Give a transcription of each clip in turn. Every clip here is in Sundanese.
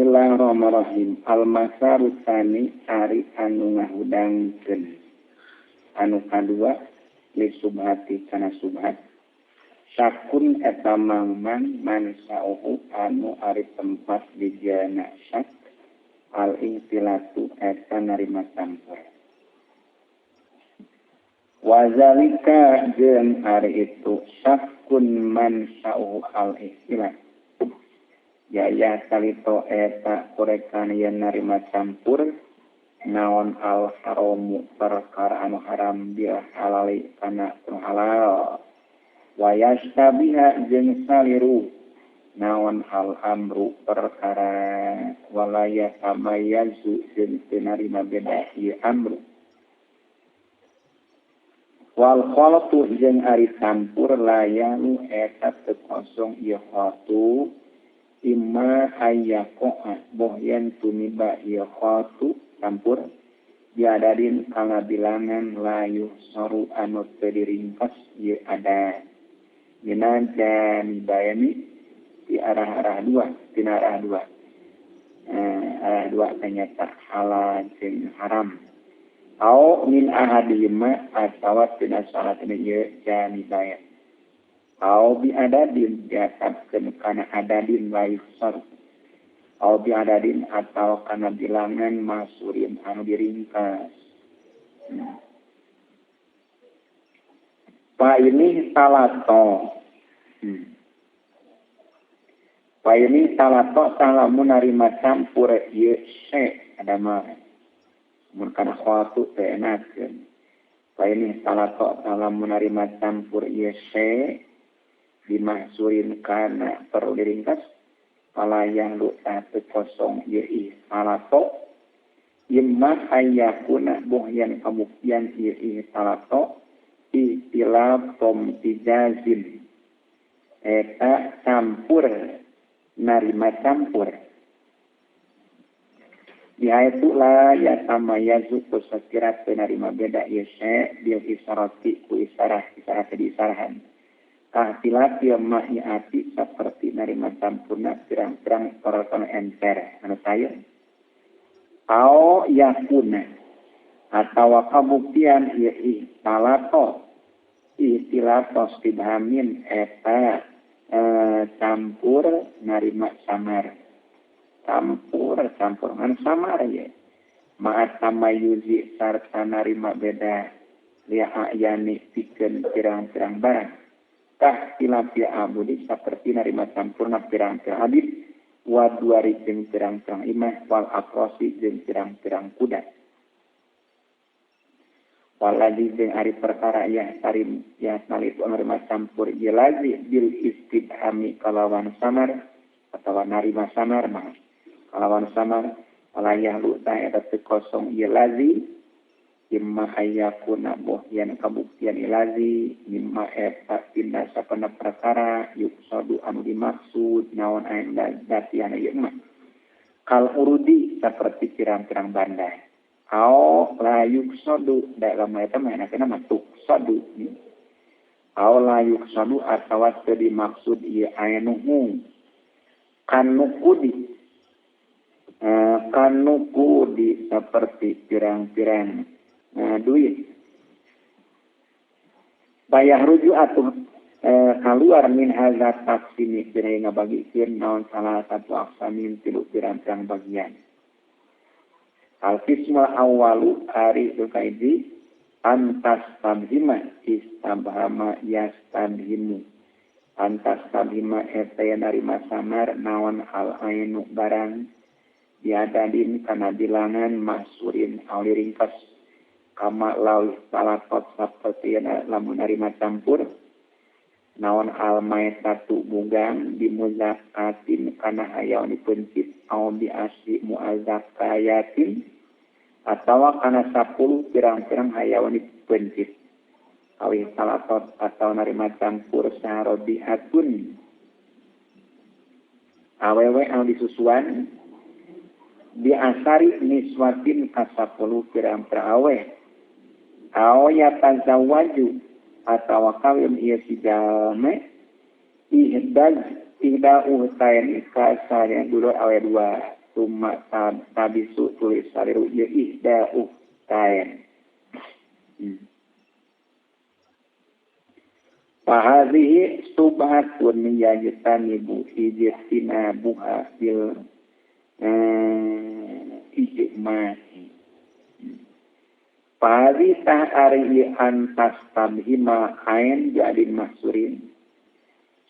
Bismillahirrahmanirrahim. Al-masaru tsani ari anu ngahudangkeun. Anu kadua li subhati kana subhat. Syakun eta mangman mansauhu anu ari tempat dijana syak. Al-ihtilatu eta narima campur. Wazalika jeung ari itu syakun mansauhu al-ihtilat. Yaya salito eta korekan yen narima campur naon al haramu perkara anu haram bil halali kana anu halal wa yastabiha jeung saliru naon hal amru perkara walaya tamayazu jeung teu narima beda ieu amru wal khalatu jeung ari campur layalu eta teu kosong ieu khatu imma ayyako'a bohyan tuniba ya khatu campur biadadin kana bilangan layu saru anu tediringkas ya ada minan dan bayani di arah dua arah dua ternyata halal jeung haram au min ahadima atawa tina salat ini ya jani bayan au bi adadin diatapkeun kana adadin laifsar au bi adadin atau kana bilangan masurin anu diringkas. Pa ini talato. Pa ini talato salamun narima campur ieu se ada mah. Mun kana khatu teh enakeun. Pa ini talato salamun narima campur ieu se dimasurin kana perlu diringkas palayang lu satu kosong yai salato imma ayakuna bohyan kemuktian yai salato istilah tom tijazin eta campur narima campur ya itu lah ya sama yazu kusakirat penarima beda yese bil isarati ku isarah di isarahan kahtilat yang ma'iati seperti narima campurna pirang-pirang perkara enter anu sayur au yakuna atau kabuktian ieu talato ihtilatos tibhamin eta campur narima samar campur ngan samar ya ma'at tamayuzi sarta narima beda liha ayani pikeun pirang-pirang barang kahtilafi abudi seperti narima campurna pirang-pirang hadis wa duari jeung pirang-pirang imah wal akrosi jeung pirang-pirang kuda waladi jeung ari perkara ya tarim ya nalitu narima campur ieu lazi bil istibhami kalawan samar atawa narima samar mah kalawan samar walayah lu ta eta teu kosong ieu lazi imma hayyakuna bohyan kabuktian ilazi mimma eta tindak sapana perkara yuksadu anu dimaksud naon aya dasiana ieu mah kal urudi seperti pirang-pirang bandai au la yuksadu dalam eta mah enakeuna mah tuksadu au la yuksadu atawa teu dimaksud ieu aya nuhu kanukudi seperti pirang-pirang duit bayah rujuk atuh keluar min hadza taqsimi kira ngabagikeun naon salah satu aqsamin tilu pirang-pirang bagian al-qismul awwalu ari dukaidi antas tabhima istabhama yastabhimu antas tabhima eta narima samar naon hal ainu barang diadadin kana bilangan masurin aliringkas kama laul salatot seperti lamun narima campur naon almai satu mugang dimuzakatin kana hayawan dipencit au biasi muazakayatin atau kana 10 pirang-pirang hayawan dipencit awi salatot atau narima campur sarodihatun awewe anu disusuan diasari niswatin ka 10 pirang-pirang awe au yatazawwaju atawa kawin ieu si jalme ihda uhtaini ka sareng dulur awe dua summa tabisu tulis saliru ya ihda uktain. Fahadhihi subhatun yajtanibu ijtina buha bil ijma'i. Fahadhi ta'ari antas tabhima ain jadi mahsurin.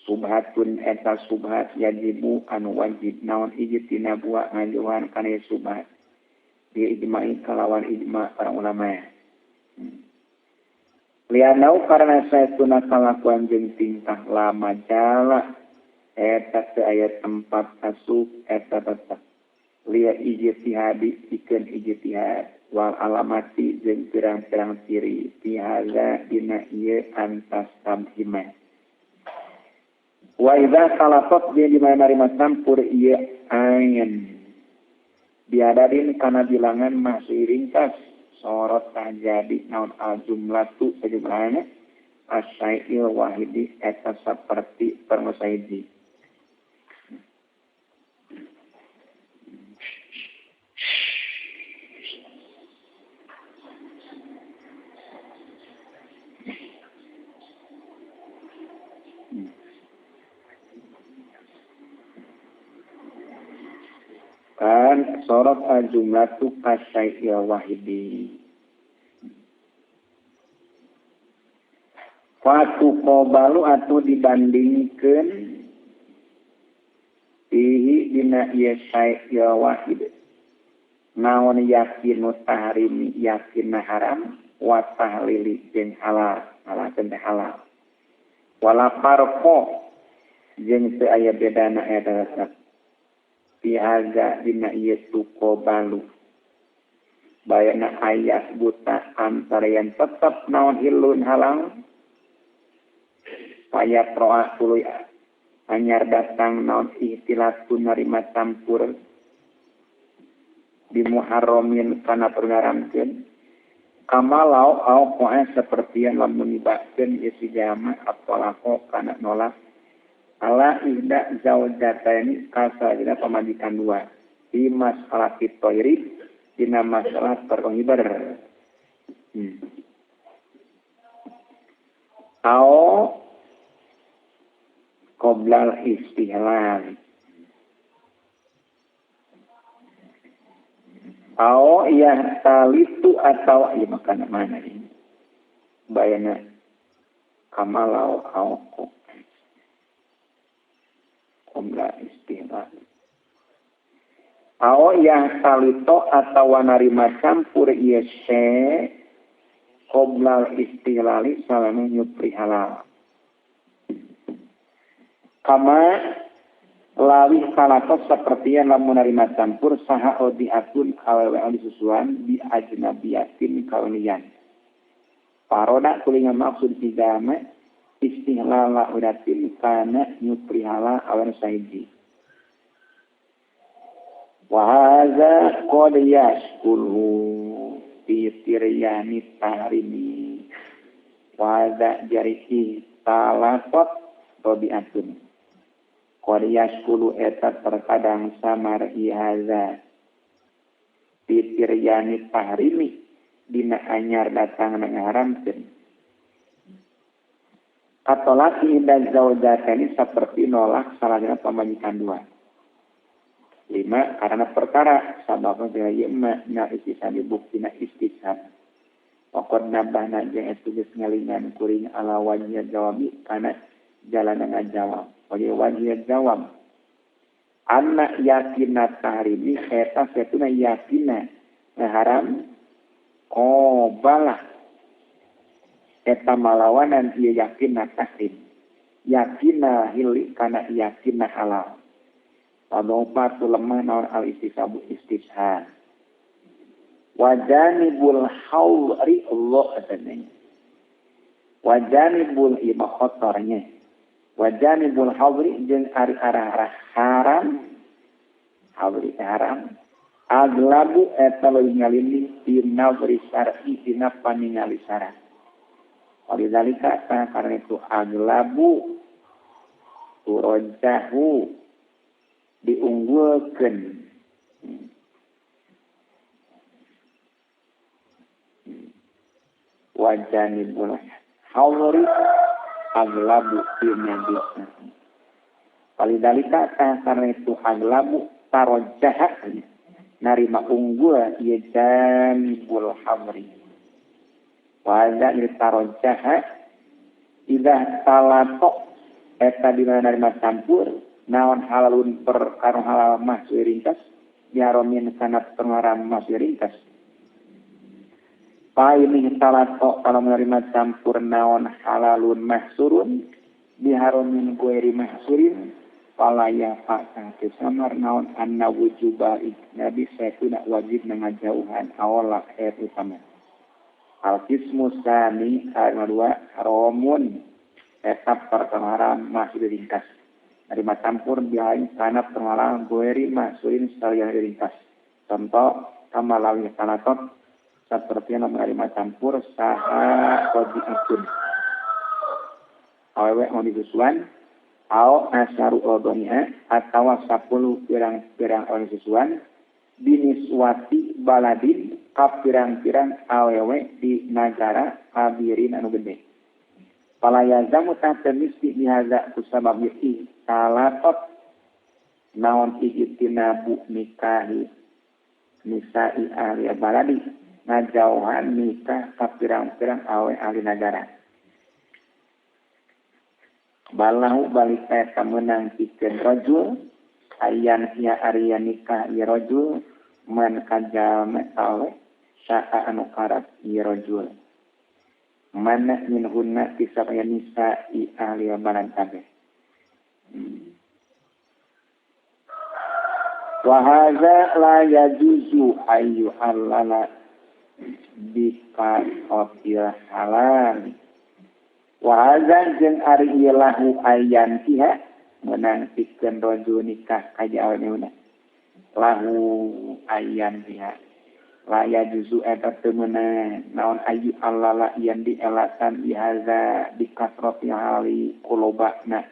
Subhatun eta subhat yajibu anu wajib naon ijtina buha ngajuhan kana subhat. Dia ijma'i kalawan ijma' para ulama. Lianau karena saya tuna kalakuan jeung tingkah lama jala eta teu aya tempat asup eta tetep lia ijtihadi pikeun ijtihad wal alamati jeung pirang-pirang ciri tihaga dina ieu antas tabhimah wa idza khalafat dia di mana narima campur ieu ain biadadin kana bilangan masih ringkas sorot terjadi naon al jumlatu sejumlahnya asyai'il wahidi eta seperti permusaidi. Kan sorot al jumlatu asyai'il wahidi. Fatu qobalu atau dibandingkan fihi dina ieu syai' wahid naon yakinu tahrimi yakin haram wa tahlili jeung halal teh halal wala farqo jeung teu aya bedana eta resep fi haza dina ieu qobalu bayana ayat buta antara yang tetap naon hilun halal payat roa tuluy anyar datang naon ihtilatun narima campur di muharramin kana pergaramkeun kamalau au poe seperti yang lamun nibakeun ieu si jama apalako kana nolak ala ihda zaujataini kasajina pamajikan dua di masalah fitoiri dina masalah perhibar au qoblal istihlal au ya talitu atau ya makana mana ini bayana kamalau au qoblal istihlal au ya talito atau narima campur ieu se qoblal istihlali salame nyupri halal kama lawih kalatos seperti yang lamun narima campur saha odi akun awewe alisusuan di ajnabiyatin kaunian. Paroda kulingan maksud pidama istihlala udatin kana nyuprihala awan saiji. Wahaza qad yashkulhu fi tiryani tahrimi. Wahaza jarihi talafat tobiatun. Qadiyas kulu eta terkadang samar ihaza pitiryani tahrimi dina anyar datang ngaharamkeun katolak inda zaujatani seperti nolak salahna pamajikan dua 5 karena perkara sababna dari yema na istisab buktina istisab pokok nambahna jeung etu geus ngalingan kuring ala wajib jawabi kana jalan ngajawab oleh wajib jawab anak yakinat tahrimi eta setuna yakina haram balah eta malawanan ieu yakinat tahrim yakina hili kana yakina halal padopatu lemah naon al istisabu istishad wajanibul hauri Allah adanya wajanibul ima khotornya wajanibul hawri jeung ari arah haram hawri haram aglabu eta leuwih ngalinding fi nazri syar'i dina paningali syara walidalika karena itu aglabu turajjahu diunggulkeun Wajanibul hawri aglabu binabisa. Walidalika karena itu aglabu tarojah narima unggul ya janibul hawri. Wajanibul tarojah idah talatok eta dimana narima campur naon halalun perkara halal masuk ringkas diharomin sanat pengaram masuk ringkas. Paini talatok kalau menerima campur naon halalun mahsurun diharomin gueri mahsurin palaya fakta kesamar naon anna wujubai nabi saya tidak wajib mengajauhan awalak ayat utama al-kismu sani karena dua haromun etap perkemaran masuk diringkas nerima campur dihain sanat pengaram gueri mahsurin sekalian diringkas contoh kamalawi talatok seperti yang menerima campur saha kodi akun awewe mau disusuan au asaru odonya atau 10 pirang-pirang orang susuan biniswati baladin kap pirang-pirang awewe di negara kabirin anu gede palayazamu tahtemisi dihaza kusabab yukih salatot naon ijitina bu nikahi nisai ahli baladi ngajauhan nikah ke pirang-pirang awe ahli negara. Balahu balik eta menang pikeun rajul ayan sia arya nikah ieu rajul man kajalma awe sa'a anu karab ieu rajul. Mana min hunna tisabaya nisa i ahli balad kabeh. Wa hadza la yajuzu ayyu halala bika otil halal wahazan jeung ari ieu lahu ayan tiha menang pikeun rajul nikah kaja aweuna lahu ayan tiha laya juzu eta teu meunang naon ayu allala yang dielatan ihaza dikasrati hali qulubana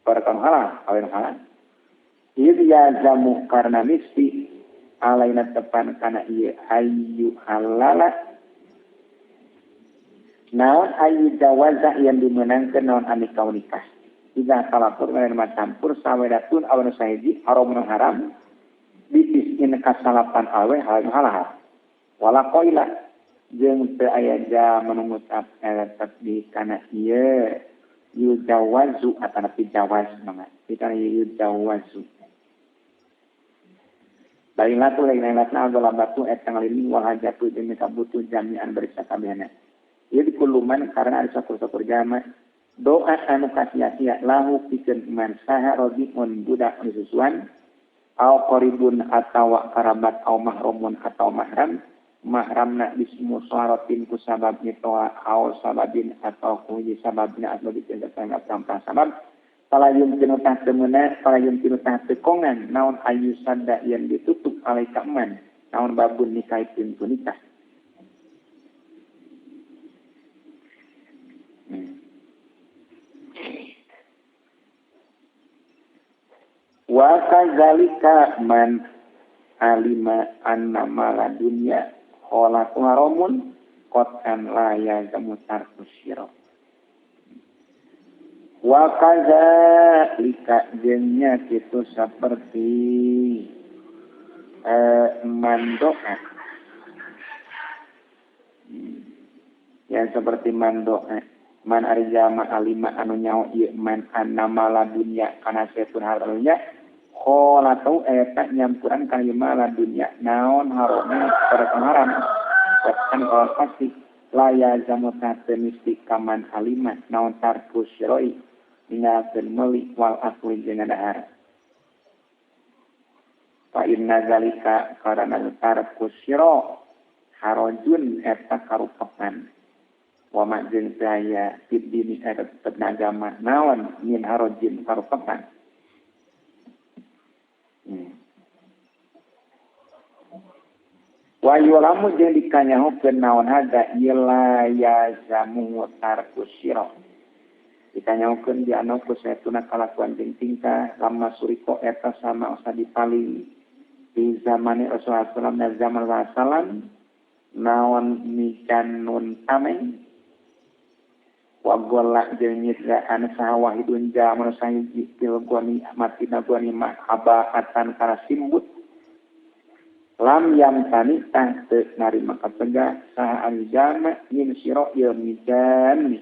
perkara halal aweuna halal ieu ya jamu karena mesti alaina tepan kana ieu ayu halala naon ayu jawaza yang dimenangkeun naon anu nikah iza talatur menerima campur sawedatun awan sahiji haram haram bitiskin kasalapan awe halal wala qaila jeung teu aya ja menungucap tasbih kana ieu yujawazu atana pijawaz mangga kita yujawazu Bailatu lain-lainatna adalah batu etang lini wahajatu demi kabutu jami'an berisa kabehana. Ia dikuluman karena ada sakur-sakur jama. Doa anu kasia-sia lahu pikeun iman saha rodiun budak disusuan. Au qaribun atawa karabat au mahrumun atau mahram. Mahramna bismu suaratin ku sabab nitoa au sababin atau kuji sababna atau dikendakan aprampa sabab. Palayum tinutah temena, palayum tinutah tekongan, naon ayu sada yang ditutup alai kaman, naon babun nikah pintu nikah. Wa kadzalika man alima anna mala dunya kholaqu haramun qatan la yazamu tarkus syirah. Wa kadzalika jengnya itu seperti mandoa ya seperti mandoa man arjama alima anu nyawa ieu man annamala dunya kana setun halalnya kholatu eta nyampuran kana mala dunya naon harona perkemaran kan kalau pasti laya jamu tate mistik kaman alima naon tarkus syiroi ninggalkeun meuli wal akli jeung dahar fa inna zalika karana tarkus syiro harajun eta karupakan wa ma jeung saya tidini eta agama naon min harajin karupakan wa yulamu jeung dikanyahokeun naon hada ila ya zamu tarkus syiro ditanyakeun di anu ku satuna kalakuan jeung tingkah lama suriko eta sama usah dipaling di zaman Rasulullah SAW dan zaman Rasulullah naon mikan nun tameng wagola jeung nyidaan saha wahidun jaman sahiji fil goni matina goni ma abaatan kana simbut lam yam tani tah teu narima kapega saha anjama min sira ieu mikan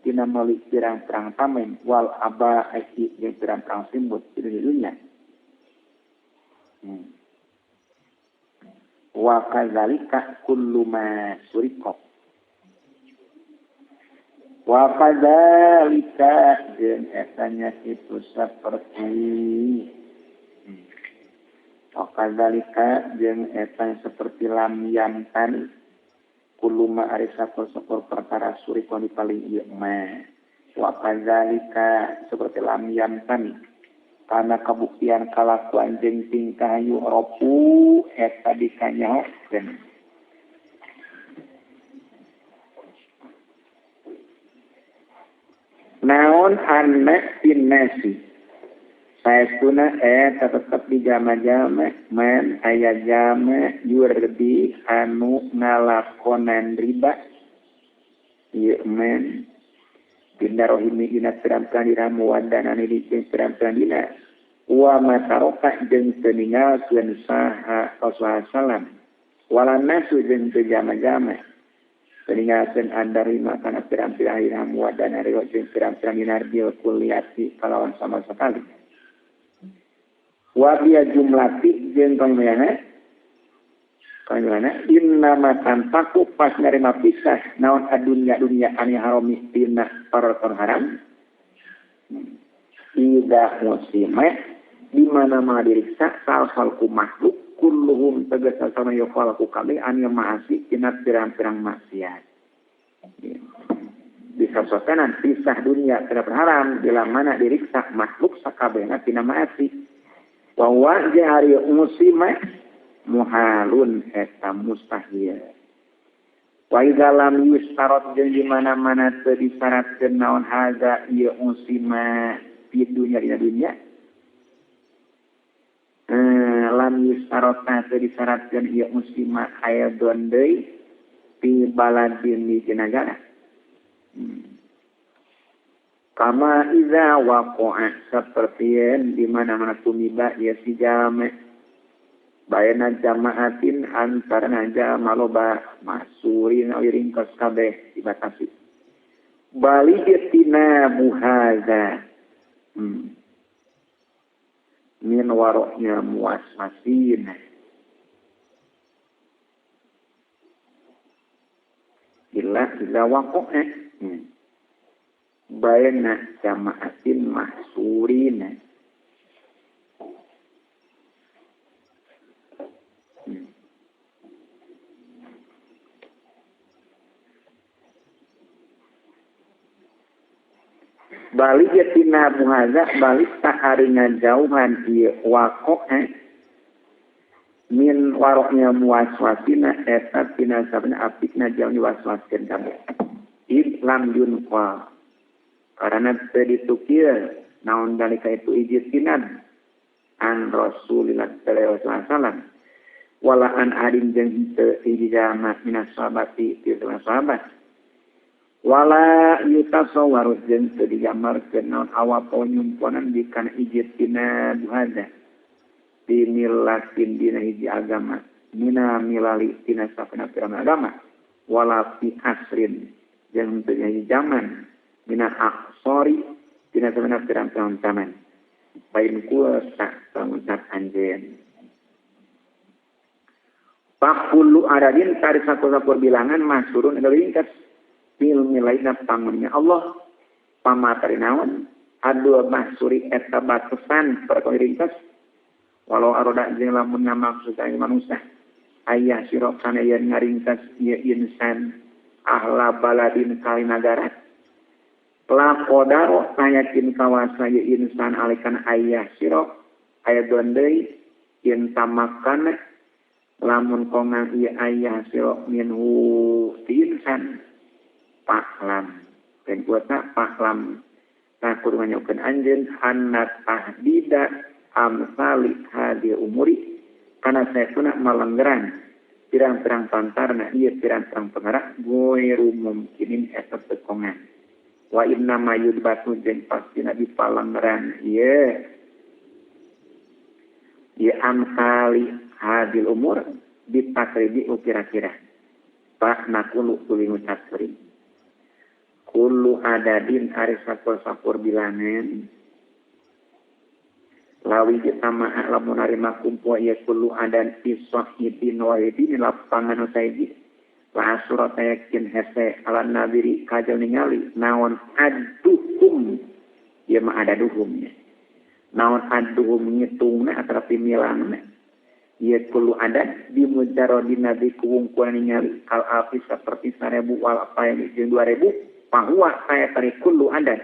dina meuli pirang-pirang tameng wal aba aki jeung pirang-pirang simbut di dunya. Wa kadzalika kullu ma surika wa kadzalika jeung etanya itu seperti wa kadzalika jeung etanya seperti lam yang tani kullu ma ari sapol perkara surika di paling ieu ma wa kadzalika seperti lam yang tani karena kabuktian kalakuan jeung tingkah yu ropu eta dikanyahokeun. Naon anna pinnasi saestuna eta tetep di jama-jama man aya jama yurdi anu ngalakonan riba ieu man pindah rohimi ina pirampiran dina muwadana di pirampiran dina wa masaroka jeung teninggalkeun saha Rasulullah sallam wala nasu jeung teu jama-jama teninggalkeun andarima kana pirampiran dina muwadana riwa jeung pirampiran dina bil kuliati kalawan sama sekali wa biya jumlati jeung kanyana inna matan taku pas nerima pisah naon adunya ani harami tina perkara haram ida muslimah di mana-mana diriksa sal-sal ku makhluk kulluhum tegesa sama yaqal ku kabeh ani maasi tina pirang-pirang maksiat bisa sotenan pisah dunia tina haram bila mana diriksa makhluk sakabehna tina maasi wa wa jari muslimah muhalun eta mustahil wa dalam yustarot jeung di mana-mana teu disyaratkeun naon haza ieu usima di dunya lam yustarot teu disyaratkeun ieu usima aya deui di baladin di negara kama iza waqa'a seperti di mana-mana tumiba ieu si jama bayana jamaatin antara jama loba masurin ringkos kabeh dibatasi bali tina muhaza min waroknya muasmasin illa waqa'a bayana jamaatin masurin balik tina muhaza balik tak haringan jauhan ieu waqo min waroknya muaswasina eta tina sabna apikna jauh waswaskeun kabeh islam yunqa karena teu ditukir naon dalika itu ijtinan an Rasulillah sallallahu alaihi wasallam wala an adin jeung teu ijama minas sahabati ti sahabat wala yutasawwaru jeung teu digambarkeun naon awapo nyumponan di kana ijtina duhada di milatin dina hiji agama mina milali tina sapana pirang agama wala fi asrin jeung teu hiji zaman mina aksori tina sapana pirang zaman bain kuasa pangucap anjeun pakulu adadin tari sakur bilangan masurun ringkas ilmi lainna pangunnya Allah pamatari naon adu mahsuri eta batasan perkara ringkas walau aroda jeung lamun ngamaksud aya manusia aya sira kana yen ngaringkas ieu insan ahla baladin kali nagara la qadaro sayakin kawasa ieu insan alikan aya sira aya dondei yen tamakan lamun kongang ieu aya sira minhu insan paklam dan kuatna paklam takur menyokeun anjeun hanat tahdida amsali hadi umuri Karena saya tuna malenggeran pirang-pirang pantarna ieu pirang-pirang pengerak goiru mungkinin eta tekongan. Wa inna mayud batu jeung pastina di palenggeran ieu amkali hadil umur ditakribi kira-kira. Pak nakulu tuli ngucap kuring. Kullu adadin ari sapur-sapur bilangan lawi sama lamun ari makumpo ieu kullu adan isahidin wahidin lapangan usaidi la surat yakin hese ala nabiri kajal ningali naon aduhum ieu mah ada duhumnya naon aduhum ngitungna atau pimilangna ieu kullu adan di mujarradin nabi kuwungkulan ningali kal afi seperti 1000 wal apaini jeung 2000 bahwa saya tarik kullu adan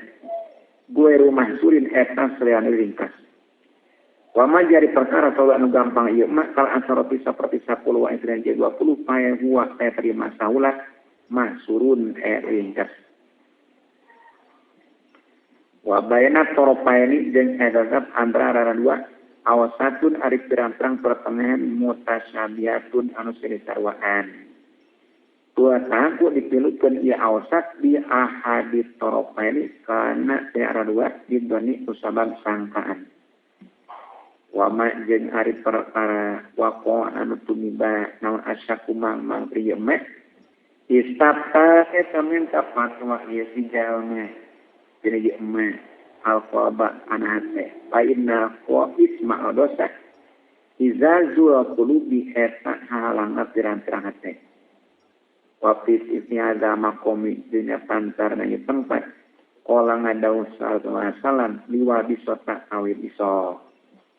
gue rumah surin eta selian ringkas. Wama jari perkara kalau anu gampang ieu mah kal ansaroti seperti 10 wa isran 20 pae huwa saya terima saulah masurun ringkas. Wa bayana toropaini jeung edasab antara dua awasatun ari pirang-pirang pertengahan mutasyabihatun anu seri sarwaan. Dua taku dipilihkan ia awasat di ahadit toropaini karena tiara dua didoni usabab sangkaan. Wama jeung ari perkara waqo anu tumiba naon asyaku mang prieu mah istafta eta minta fatwa ieu si jalma dina ieu mah alqaba anate fa inna qa isma dosa iza zul qulubi eta halangna pirang-pirang hate wa fi ada makomi dina pantarna ieu tempat qala ngadaus sallallahu alaihi wasallam liwa bisota awi bisa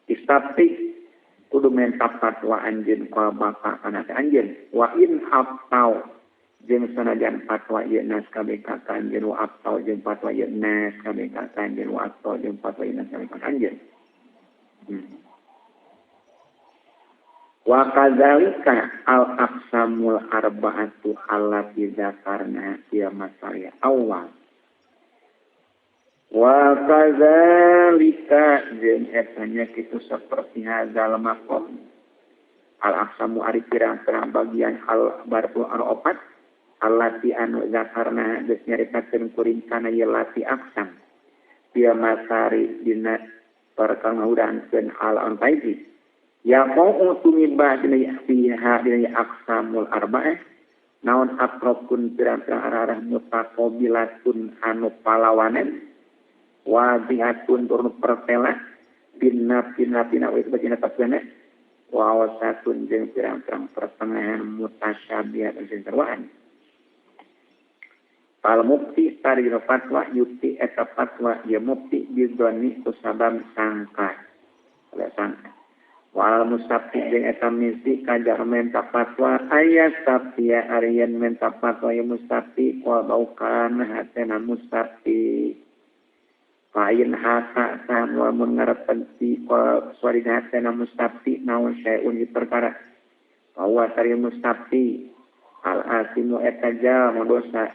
istafti kudu mentap fatwa anjeun ka bapa anak anjeun wa in haftau jeung sanajan fatwa ieu nas kabeh ka anjeun wa haftau jeung fatwa ieu nas kabeh ka anjeun wa haftau jeung fatwa ieu nas kabeh ka anjeun wa kadzalika al aqsamul arba'atu allati dzakarna fi masalah awal wa kadzalika jeung etanya kitu saperti hadzal maqam al aqsamu ari pirang-pirang bagian al barbu ar-opat allati anu zakarna geus nyaritakeun kuring kana ieu lati aqsam dia masari dina perkangaudankeun al antaiji ya qau tumiba dina fiha dina aqsamul arba'ah naon atrokun pirang-pirang arah mutaqabilatun anu palawanan wadihatun turun pertela pina wis bacina tasbihna wa wasatun jeung pirang-pirang pertengahan mutasyabihat jeung sarwaan al mukti tarina fatwa yukti eta fatwa ya mukti bidoni usabam sangka oleh sangka wal mustafti jeung eta misi kajar menta fatwa ayat sapiya arian menta fatwa ya mustafti wa baukan hatena mustafti lain hasa sama mengarapkan si suari hatena mustafti naon syai'un perkara bahwa tari mustafti al asimu etaja dosa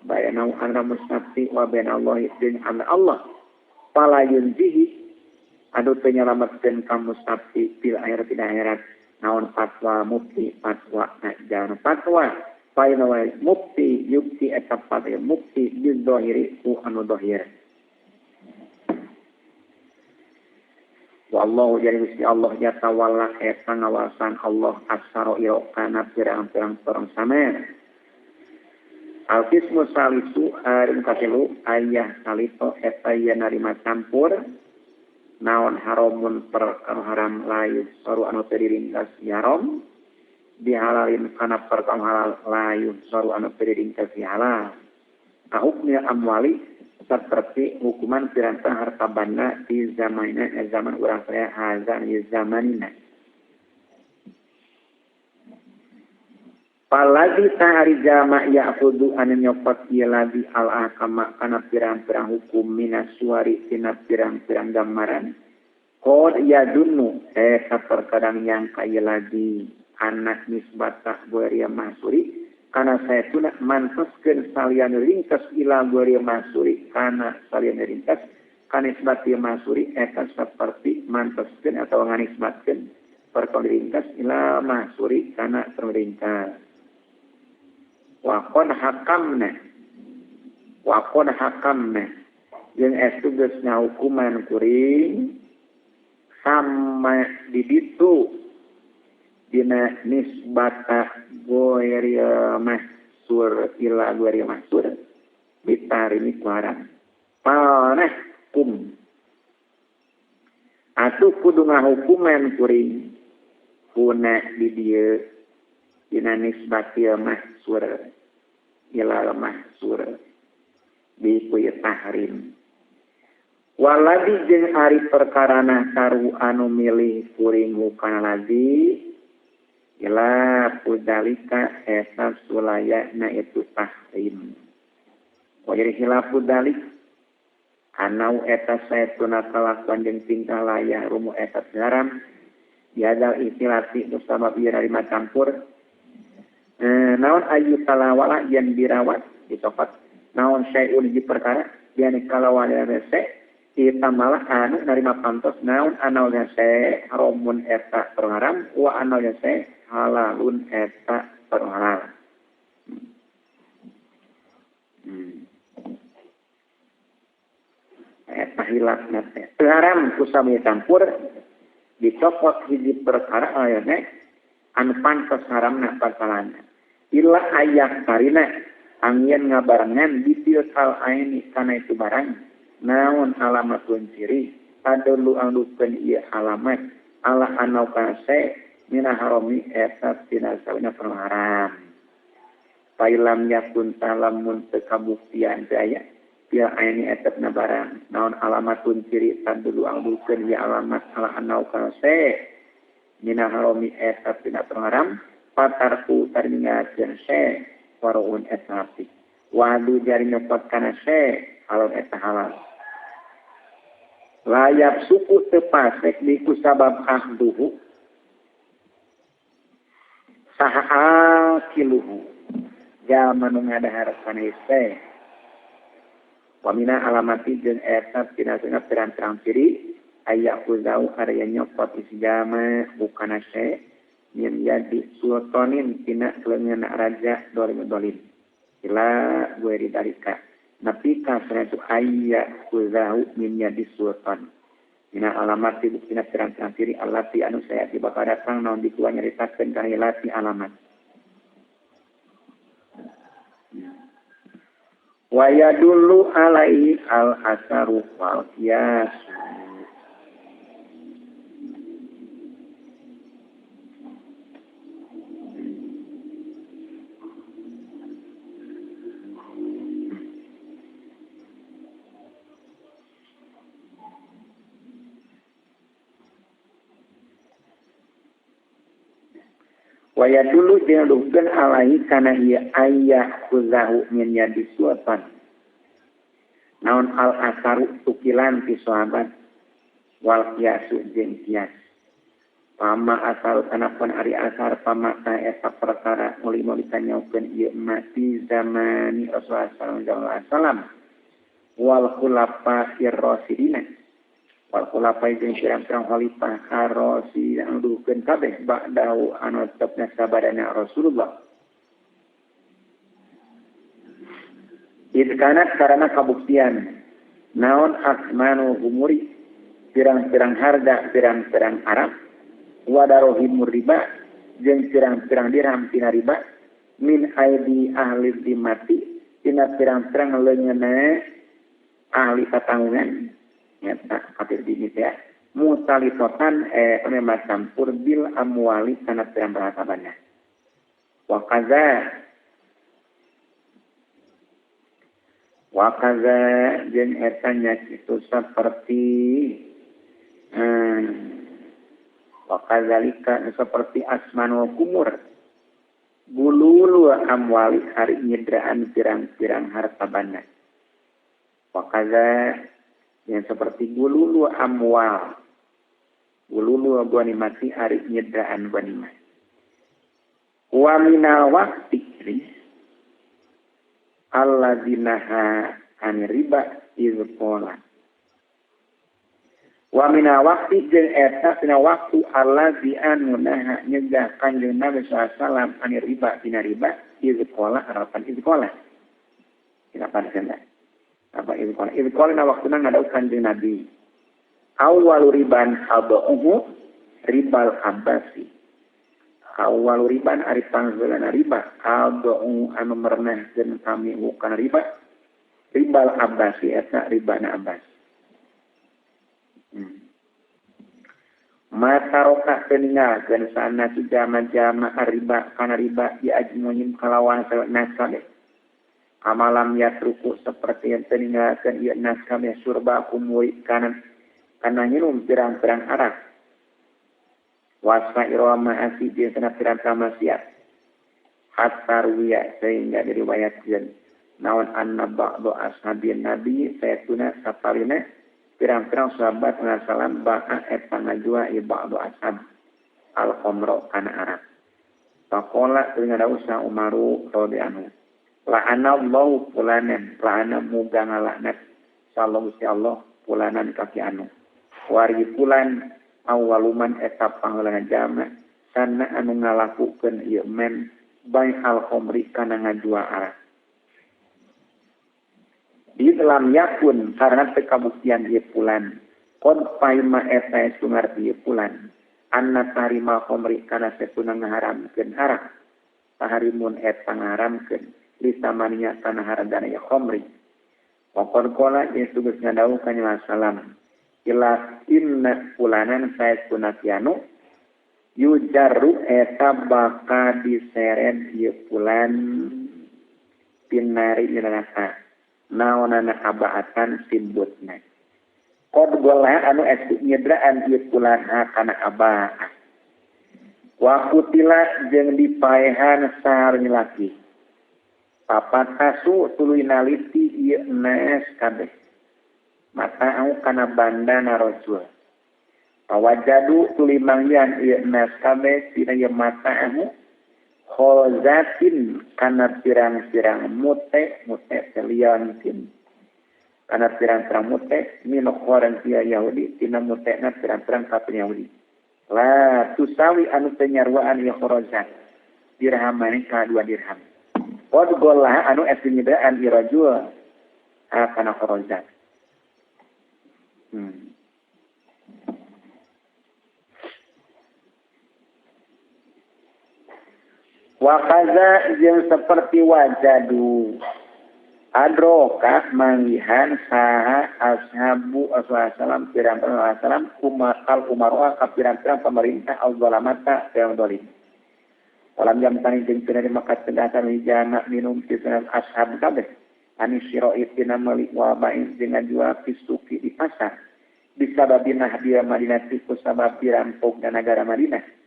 bayana anna mustafti wa baina Allah din Allah fala yunjihi adu penyelamatkeun ka mustafti fil akhirat naon fatwa mufti fatwa jangan fatwa faina wa mufti yukti eta fatwa mufti bil dhahiri ku anu dhahir wallahu jadi Gusti Allah ya tawalla eta ngawasan Allah aksara ila kana pirang-pirang perang samer al-qismu salisu aring katilu ayah salito eta ya narima campur naon haramun perkara haram layu saru anu teu diringkas haram dihalalin kana perkara halal layu saru anu teu diringkas halal kahuknya amwali seperti hukuman pirang-pirang harta benda di zaman urang saya hazan di zamanina. Palagi tahari jama ya'khudhu anu nyopot ieu lagi al-ahkama kana pirang-pirang hukum minas suari tina pirang-pirang gambaran. Qad yadunnu saperkadang yang kaya lagi anak nisbata guria masuri karena saya sudah mantuskeun salian ringkas ila guria masuri karena salian ringkas kanisbat ieu masuri eta seperti mantuskeun atau nganisbatkeun perkara ringkas ila mahsuri kana peringkas wa qad hakamna yang estugesna hukuman kuring sama di ditu dina nisbata goyri mahsur ila goyri mahsur bitarimi kuarang panah kum atuh kudu ngahukuman kuring kuna di dieu dina nisbati mahsur ila mahsur bi kuy tahrim waladi jeung ari perkarana karu anu milih kuring hukana lagi ila pudalika eta sulayana itu tahrim wajari hilafu dalik anau eta saetuna kalakuan jeung tingkah layak rumu eta haram biadal istilati bersama biar dari campur naon ayu talawala yang dirawat dicopot naon syai'un di perkara yang kalawala rese kita malah anu narima pantos naun anal yase haromun eta perharam wa anal yase halalun eta perhalal. Eta hilaf nate. Haram kusami campur dicopot hiji perkara ayane anu pantos haramna pasalana. Illa ayah karina angin ngabarengan ditil kal aini kana itu barang. Naon alamatun ciri adulu andukeun ieu alamat ala anau kase mina harami eta tina sawina haram pailam yakun talamun teu kabuktian daya dia aini eta barang naon alamatun ciri adulu andukeun ieu alamat ala anau kase mina harami eta tina haram patarku taringakeun se waruun eta api wadu jari nyopot kana se halal eta halal layak suku tepasek diku sabab ahduhu saha kiluhu jaman ngadahar kana iste wamina alamati jeung eta tina pirang-pirang ciri aya kuzau area nyopot isi jama bukana se yen jadi sultanin tina kelengan raja dolim ila gue ridalika nabi kasra itu ayat kuzahu min yadi sultan mina alamat di buktina pirang-pirang ciri alati anu saya bakal datang naon dikua nyaritakeun ka hilati alamat wa yadullu alaihi al asaru wal qiyas waya dulu dia lugan alaihi kana ieu ayah kuzahu min yadi sultan naon al asaru tukilan ti sahabat wal qiyasu jeung qiyas pama asal kana pun ari asar pamata eta perkara muli-muli tanyakeun ieu mati zamani Rasulullah sallallahu alaihi wasallam wal khulafa ir-rasyidin wal khulafa jeung pirang-pirang khalifah ar-rasyid anu dukeun kabeh ba'dahu anu tetepna sabadana Rasulullah. Idkanat karena kabuktian naon asmanu umuri pirang-pirang harga pirang-pirang Arab wadarohimur riba jeung pirang-pirang dirham tina riba min aidi ahli dimati tina pirang-pirang leungeunna ahli katanggungan nyata kafir bini ya mutalitotan memang campur bil amwali kana pirang bahasabana wa kaza jeung eta nya kitu seperti wa kadzalika seperti asmanul kumur gululu amwali hari nyedraan pirang-pirang harta banda wa kaza yang seperti gululu amwal gululu ghanimati hari nyedraan ghanimah wa minal waqti alladzinaha an riba izqala Wa mina waqti jeung eta tina waktu allazi anu naha nyegah kanjeng Nabi sallallahu alaihi wasallam anir riba tina riba izqala harapan izqala. Kenapa disana? Apa izqala? Izqala na waktuna ngadau kanjeng Nabi. Awwalu riban habahu ribal abasi. Awwalu riban ari panggeulana riba habahu anu merenahkeun kami bukan riba. Ribal abasi eta ribana abas. Mataroka teningalkeun sana jama-jama riba kana riba diajmuhim kalawan naskabeh amalam yatruku seperti yang teningalkeun ieu naskabeh surba kumuri kana nginum pirang-pirang arak wasa irama asi jeung kana pirang-pirang maksiat hatta ruwiya sehingga diriwayatkeun naon anna ba'du ashabin nabi saytuna saparina pirang-pirang sahabat ngasalam ba'a eta ngajua ibadu ashab al-qomro kana arak. Pakola dengan dausa Umaru radhiyallahu anhu. La'ana Allahu fulanan, la'ana muga ngalaknat sallallahu si Allah fulanan kaki anu. Wari fulan awaluman eta pangalan jama sana anu ngalakukeun ieu men bai al-qomri kana ngajua arak. Di dalam yakun karena kekabuktian dia pulan kon paima eta sungar dia pulan anna tarima khomri kana setuna ngaharamkeun haram taharimun eta ngaharamkeun lisamaninya kana haragana ya khomri pokon kola Yesus ngadau kana salam ila inna pulanan saytuna kianu yujarru eta baka diseret dia pulan pinari neraka naonana abaatan simbutna kod golah anu estu nyedraan ieu pulan kana abaa wa kutila jeung dipaehan sareng laki papatasu tuluy naliti ieu naes kabeh mata au kana bandana rasul pawajadu tuluy mangyan ieu naes kabeh tina ieu mata au khozatin kana pirang-pirang mute seliantin kana pirang-pirang mute min khoran tia Yahudi tina mutena pirang-pirang kafir Yahudi la tusawi anu penyarwaan ya khozat dirhamane ka 2 dirham qad golah anu estimidaan irajul kana khozat Wakaza yang seperti wajadu adroka manggihan saha ashabu assalam pirang-pirang assalam umarwa ka pirang-pirang pemerintah al-zalamata yang dolim walam jam tani jeung teu dimakat pendasan wijana minum kisanan ashab kabeh anis siroi tina meuli wa bain dengan jual pisuki di pasar bisa babinah dia Madinah tiku sabab pirampok dan negara Madinah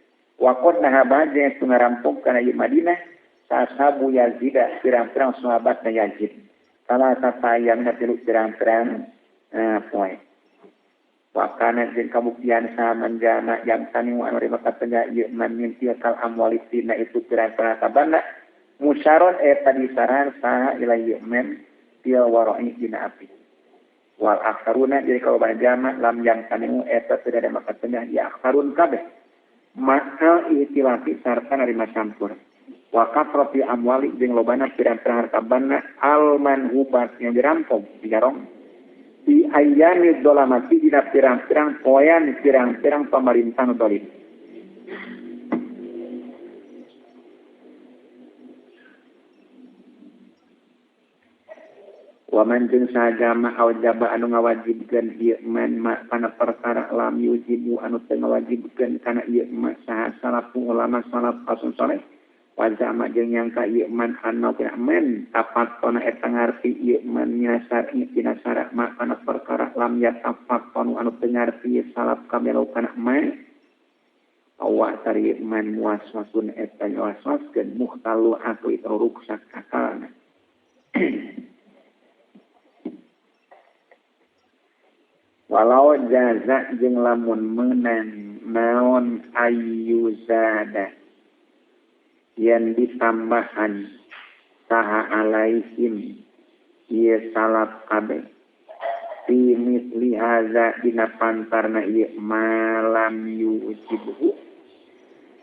Wakot nahabaje sungarampok kana ieu Madinah sahabu Yazid pirang-pirang sahabat na Yazid. Salah satayang na tilu pirang-pirang poe. Wakana jeung kabuktian samanjana yang tani wa anu makatanya ieu man min tilkal amwalitina itu pirang-pirang tabana musyaron eta disaran saha ila ieu men dia waroi dina api. Wal aksaruna jadi kalau banjama lam yang tani eta tidak ada makatanya ya aksarun kabeh. Maka ihtilafi sarta narima campur wakat rofi amwali jeung lobana pirang-pirang harta bana al-manhubat yang dirampok digarong di ayyami dolamati dina pirang-pirang poyan pirang-pirang pemerintah dolim waman jeung sajama awjaba anu ngawajibkeun ieu man ma kana perkara lam yujibu anu teu ngawajibkeun kana ieu ma saha salafu ulama salaf asun saleh wajama jeung nyangka ieu man anu kira men tapat kana eta ngarti ieu man nyasar tina syarat ma kana perkara lam yatafaq anu teu ngarti salaf kamelo kana man awak tari man waswasun eta waswaskeun muhtalu aku itu ruksak akalna walau jaza jeung lamun meunang naon ayyuzada yang ditambahan saha alaihim ieu salaf kabeh misli hadza dina pantarna ieu malam yujibu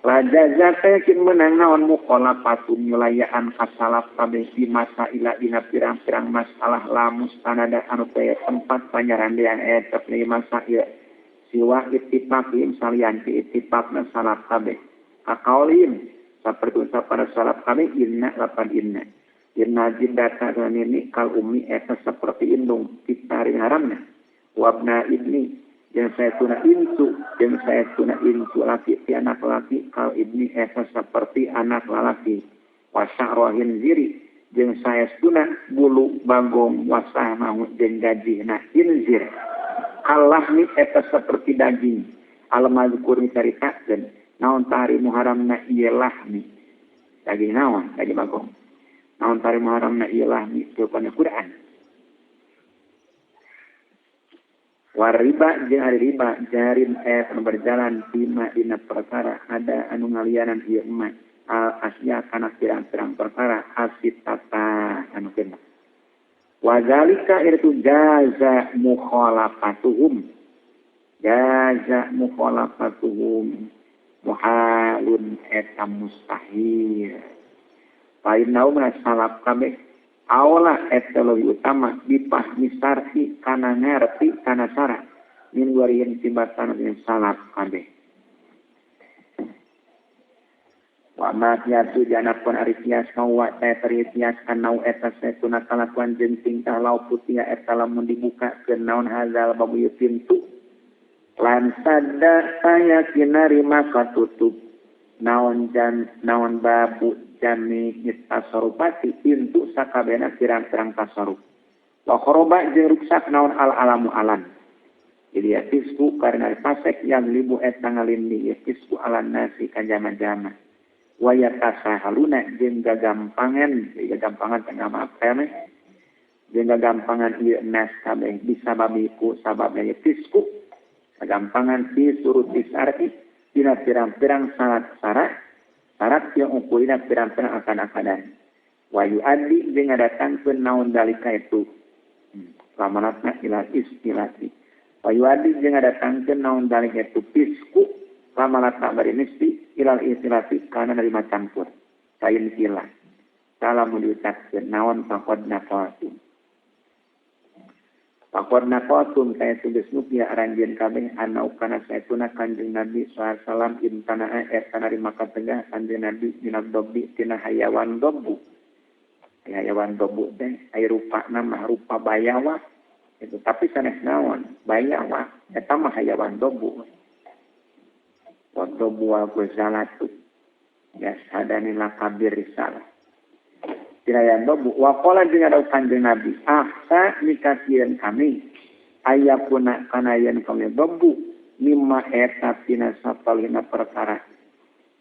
lajaza tekin menang naon mukhalafatu nyulayaan kasalaf kabeh di masaila dina pirang-pirang masalah lamus tanada anu teh tempat panyarandean eta pri masail siwa ittifaqin salian ti ittifaqna salaf kabeh akaulin saperti para salaf kabeh inna lapan inna jindata dan ini kal umi eta seperti indung kita haramna wabna ibni yang saya tuna insu laki ti anak laki kal ibni eta seperti anak laki wasya'rohin ziri yang saya tuna bulu bagong wasah mau jeung gajihna inzir Allah ni eta seperti daging al-mazkur dicaritakeun naon tahrimu haramna ialah ni daging naon daging bagong naon tahrimu haramna ialah ni kepada Quran wariba jeung ari riba jarin anu berjalan bima dina perkara ada anu ngalianan ieu emak al asya kana pirang-pirang perkara asitata anu kena wazalika itu jaza mukhalafatuhum muhalun eta mustahil lain naumna salaf kabeh aula eta leuwih utama dipahmi sarfi kana ngarti kana sara min warihin tibatan min salaf kabeh wa ma tiatu janapun ari tias kawa eta tias kanau eta setuna kalakuan jeung tingkah lauk putih eta lamun dibuka ke naon hazal babu pintu lan sadda saya kinari maka tutup naon babu jami tasarufati pintu sakabena pirang-pirang tasaruf wa khoroba jeung ruksak naon al-alamu alan jadi ya tisku karena pasek yang libu eta ngalindi ya tisku alan nasi kanjama-jama wa yatasahaluna jeung gagampangan tengah maaf kene jeung gagampangan ieu nas kabeh bisa babiku sababna ya tisku gagampangan disuruh disarti dina pirang-pirang syarat yang ukurina pirang-pirang akan-akadan. Wayu adi dengan datangkeun naon dalika itu. Lamanatna ila istilati. Wayu adi dengan datangkeun naon dalika itu pisku lamanatna bari nisti ila istilati kana dari campur. Sain kila. Salam diucapkeun naon faqad naqatu. Pakor nakotum saya tulis nupia aranjen kabeh ana ukana saetuna kanjeng Nabi sallallahu alaihi wasallam intana kana maka tengah kanjeng Nabi minab dobi tina hayawan dobu. Hayawan dobu teh aya rupana mah rupa bayawa. Itu tapi sanes naon? Bayawa eta mah hayawan dobu. Wa dobu wa gozalatu. Ya sadani lakabir risalah. Tirayan dobu waqala jeung ada kanjeng Nabi ahsa nikasian kami ayakuna kana yen kami dobu mimma eta tina sapalina perkara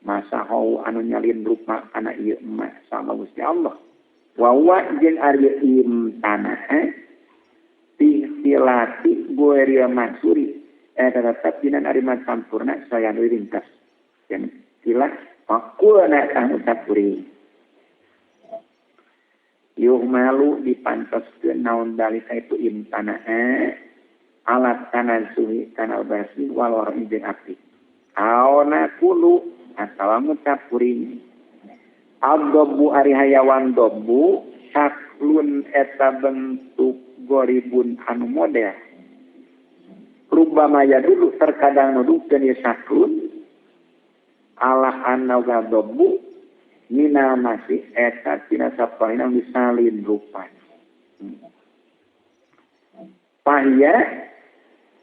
masa hau anu nyalin rupa kana ieu emak sama Gusti Allah wa wa jeung ari imtana tilati goeria mansuri eta tetep dina ari sampurna saya ringkas dan tilah pakulna kang utapuri yuhmalu dipantoskeun naon dalika itu imtanaa alat tanasuhi kana basi walor jeung api aona kulu atawa mutapuri abdobu ari hayawan dobu saklun eta bentuk goribun anu model rubama ya dulu terkadang nuduhkeun ieu saklun ala anna dobu mina masih eta tina sapalina misalin rupa. Pahya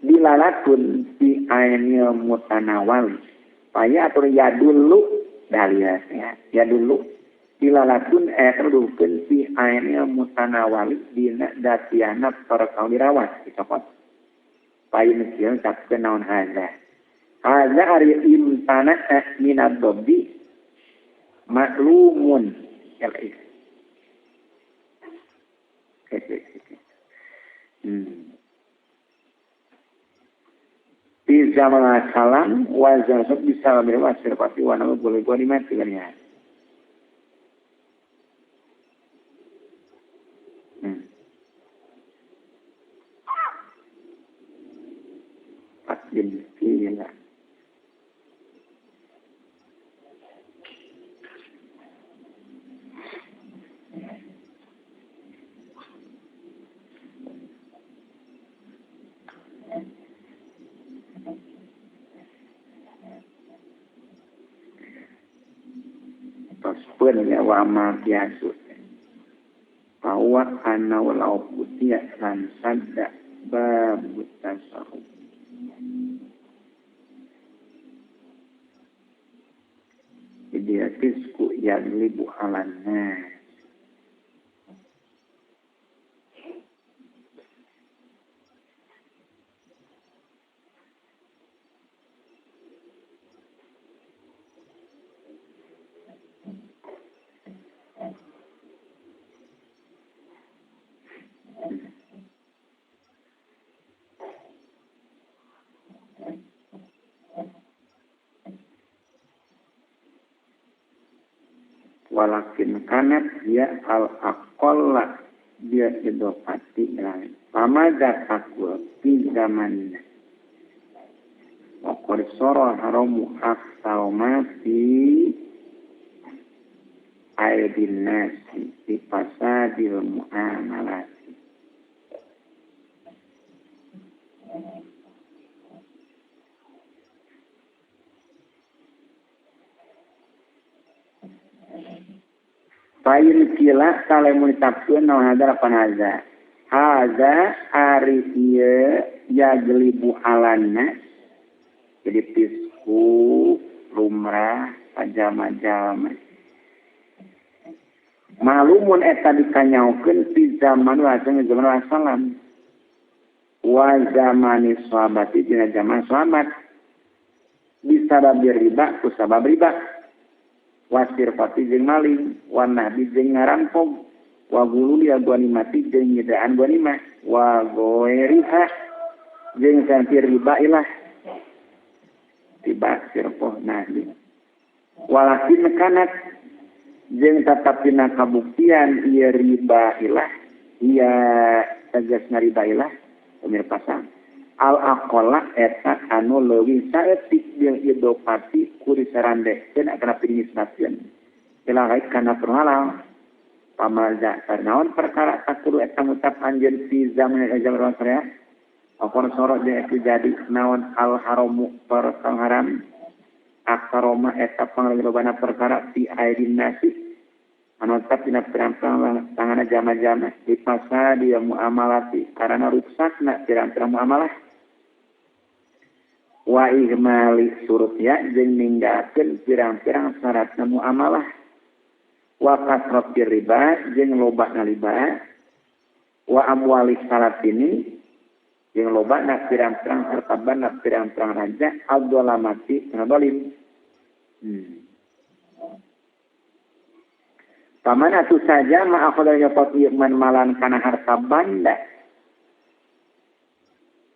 dilalatun di ainil mutanawali. Pahya atau ya dulu dalia ya dulu dilalatun eta dukeun di ainil mutanawali dina datiana parakau dirawat dicopot. Pahya meukeun sakeun naon haza. Haza ari imtana minad dobi maklumun LX. Di zaman salam wazan bisa lebih wasir pasti warna boleh gua dimati kan ya. waspen ya wa ma biasu bahwa ana walau putih lan sadda babut tasawuf dia kisku yang libu alanna walakin kanat dia al-aqalla dia idopati lain pamada takwa di zamannya wakor soro haramu aksal mati aidin nasi di pasadil mu'amalati Payin kila kalemun tapkeun naon hadar panaza. Haza ari ieu yajlibu alanna. Jadi pisku lumrah pajama-jama. Malumun eta dikanyaokeun di zaman wajeng zaman Rasulullah. Wa zamani sahabati dina zaman sahabat. Bisa riba ku sabab riba. Wasir pati jeung maling, wanah di jeung ngarampok, wa gululi agwanimati jeung nyedaan gwanimah, wa goeriha jeung santir riba ilah. Tiba sirpoh nahdi. Walakin kanat jeung tatapina kabuktian ieu riba ilah, ia tegasna riba ilah, pemirsa. Al-aqalla eta anu leuwih saeutik jeung idopati ku disarandekkeun kana pinisnaskeun. Ilahi kana perhalal pamalza sarnaon perkara takudu eta ngucap anjeun fi zaman ajal rasulnya. Akon sorot dia itu jadi naon al-haramu perkara haram. Aksaroma eta panglebana perkara fi aidin nasi. Anu tetap dina pirang-pirang tangana jama-jama di pasar dia muamalati karena rusakna pirang-pirang muamalah. Wa ihmali surutnya jeung ninggalkeun pirang-pirang syaratna muamalah. Wa kasratir riba jeung lobana riba. Wa amwali salatini jeung lobana pirang-pirang hartaban pirang-pirang raja adzalamati kana zalim. Paman atu saja ma'akhadha yaqat man malan kana harta banda.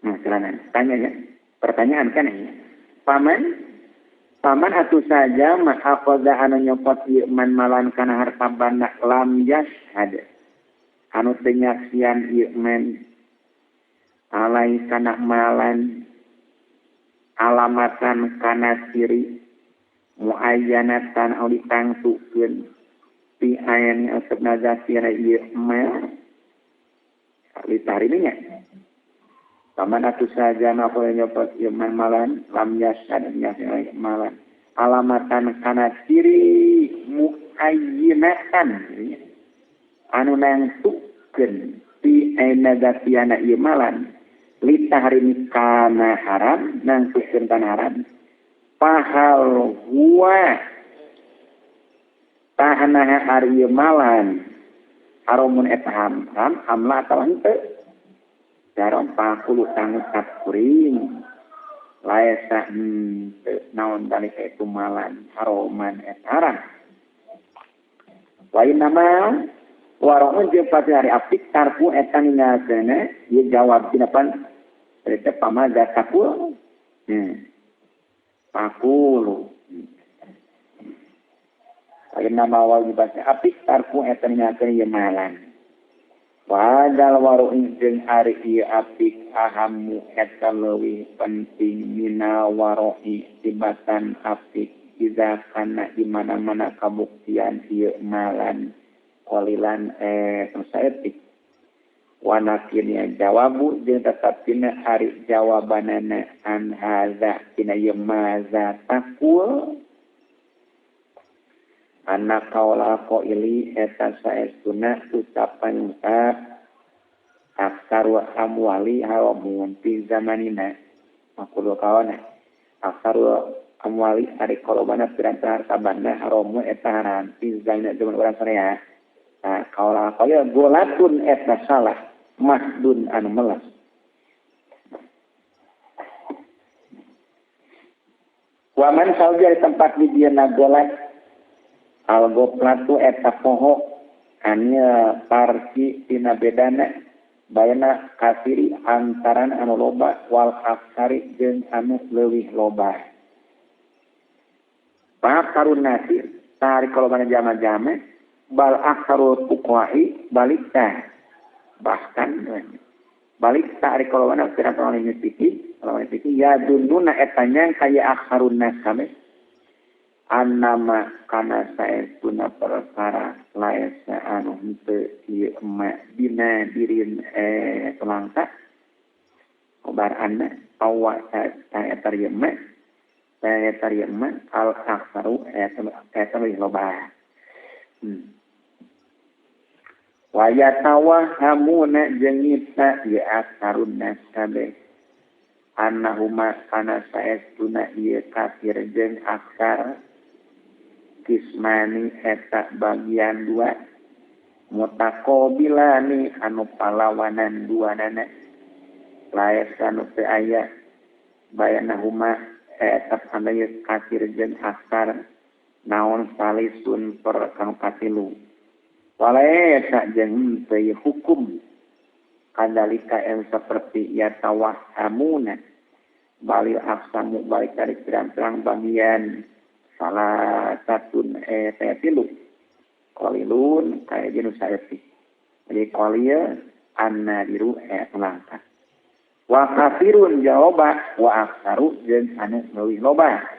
Nah, silakan tanya. Pertanyaan kan ini. Paman atu saja ma'akhadha anu nyopot man malan kana harta banda lam yashhad. Anu teu nyaksian ieu man alai kana malan alamatan kana ciri muayyanatan au ditangtukeun pi ayan asap nazasira iya mel litarininya paman atu saja nakole nyopot iman malan lam yasad nyasad malan alamatan kana ciri muayyinatan anu nangtukeun pi ayan nazasira iya malan litahrimi kana haram nangtukeun kana haram pahal huwa tahana ari malan haromun eta haram hamla atawa henteu darom pakulu tangucap kuring laesa henteu naon dalika itu malan haroman eta haram wa inama waromun jeung pati hari apik tarku eta ningasana ieu jawab dinapan eta pamaza takul pakulu nama wajibnya apik tarku etannya kaya malan. Wadal waru'in jeung ari ieu apik ahammu eta leuwih penting mina waro'i tibatan apik iza kana di mana-mana kabuktian ieu malan qalilan saeutik. Wanakinnya jawabu jeung tetapina ari jawabanana an hadza tina ieu maza takul anak kaula qaili eta saestuna ucapan ucap aksaru amwali haramun fi zamanina makulu kawana aksaru amwali ari kolobana pirang-pirang harta banda haramun eta haram fi zamanina zaman urang sarea. Nah kaula qaili golatun eta salah masdun anu melas. Waman sauja di tempat di dia nagolat algoplatu eta poho anya parsi tina bedana bayana kasiri antaran anu loba wal aksari jeung anu leuwih loba. Pakarun nasir tarik kolobana jama-jama bal aksarul fuqahi balikta bahkan balik tarik kolobana pirang-pirang nyepiki kalau itu ya dununa etanya kaya akharun nas kami annama kana saestuna perkara laesa anu henteu ieu emak dina dirin pelangsa kobar anna awa eta emak al aktsaru eta lebih loba. Wa yatawahhamuna jeung nyipta ya aksarun nas kabeh annahuma kana saestuna ieu kafir jeung aksar kismani eta bagian dua mutaqabilani anu palawanan duanana laes anu teu aya bayanahuma eta kana ieu kafir jeung aksar naon salisun per kang katilu walaesa jeung teu hukum kadalika yang seperti ya tawahhamuna balil aksamu balik dari pirang-pirang bagian salah satun tilu qalilun kaya jenis saeuti jadi qalil annadiru langka wa kafirun jawaban wa aksaru jeung anu leuwih loba.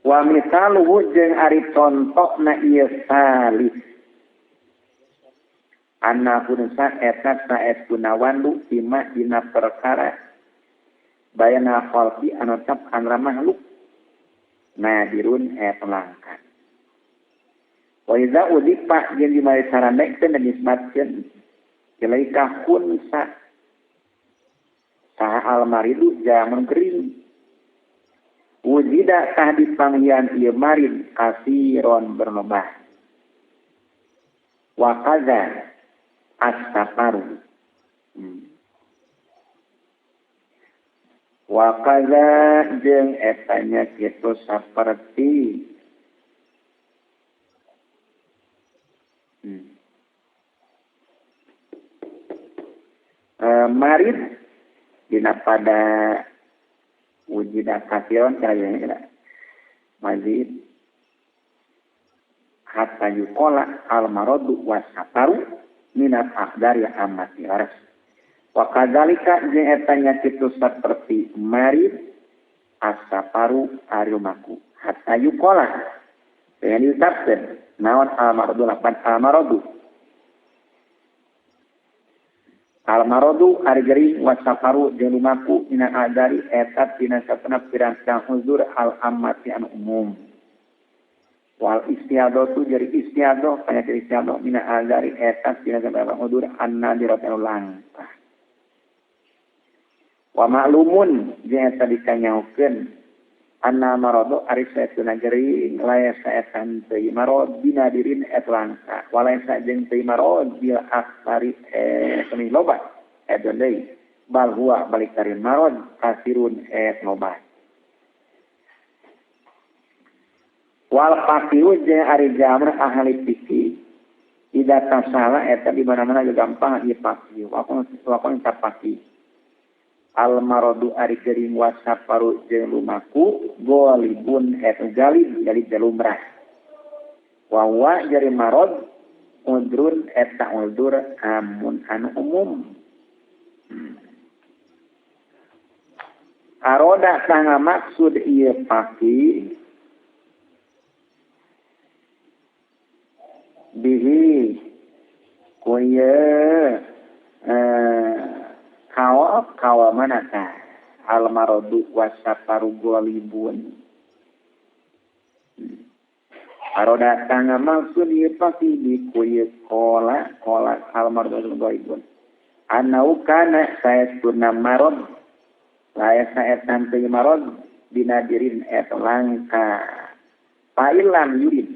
Wa misaluhu jeung ari contona ieu salih anna punsa eta saestuna wandu bima dina perkara bayana khalqi anu tap anra makhluk nadirun pelangkan wa iza udipa jeung dimari saranekeun dan disbatkeun ilaika khunsa saha almaridu jamun kering wujida tah di panggian ieu marid kasiron berlobah wa kaza as-safaru wa kaza jeung etanya kitu saperti marid dina pada wujida kasiron kayaknya mazid hatta yuqala al maradu wasafaru minat akhdari amati waras wa kadzalika jeung etanya kitu saperti marid as-safaru ariumaku hatta yuqala dengan diucapkeun naon al maradu lapan al maradu al-maradu ari gering wasafaru jeung lumaku mina adari eta tina satuna pirang-pirang uzur al-ammati anu umum wal istiadatu jadi istiadah kaya istiadah mina adari eta tina satuna uzur an-nadirat anu langka wa ma'lumun jeung eta dikanyaokeun anna maradu ari satuna gering laesa eta teu marad binadirin et langka walaesa jeung teu marad bil aksari semi loba edolei bal huwa balik dari marad kasirun loba wal faqihu jeung ari jamr ahli fikih ida tasala eta di mana-mana gampang ieu faqih wakon tapaqih al maradu ari gering wasafaru jeung lumaku golibun galib jadi lumrah wa wa jari marad udrun eta udur amun anu umum aroda tanga maksud ieu faqih bihi kuya kawa manata al maradu wasafaru golibun. Aro datang maksud ieu pasti di kuya kola al maradu golibun. Anau kana saestuna marad lae saetan teu marad binadirin et langka pailam yurid.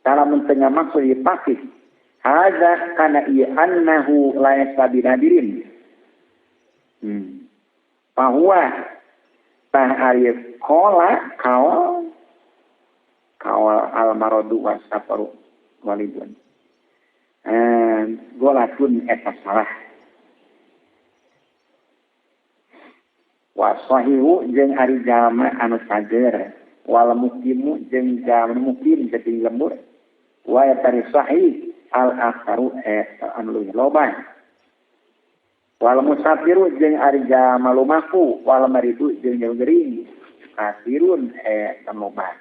Salamun tengah maksud ieu pasti hadza kana ieu annahu laisa binadirin. Bahwa tah ari kola kawal al-maradu wasafaru walidun. Golatun eta salah. Wasahihu jeung ari jalma anu sager, wal mukimu jeung jalma mukim teuing lembur. Wa tari sahih al-aktaru eta anu leuwih loba. Wal musafiru jeung ari jalma lumaku, wal maridu jeung jalma gering. Kasirun eta loba.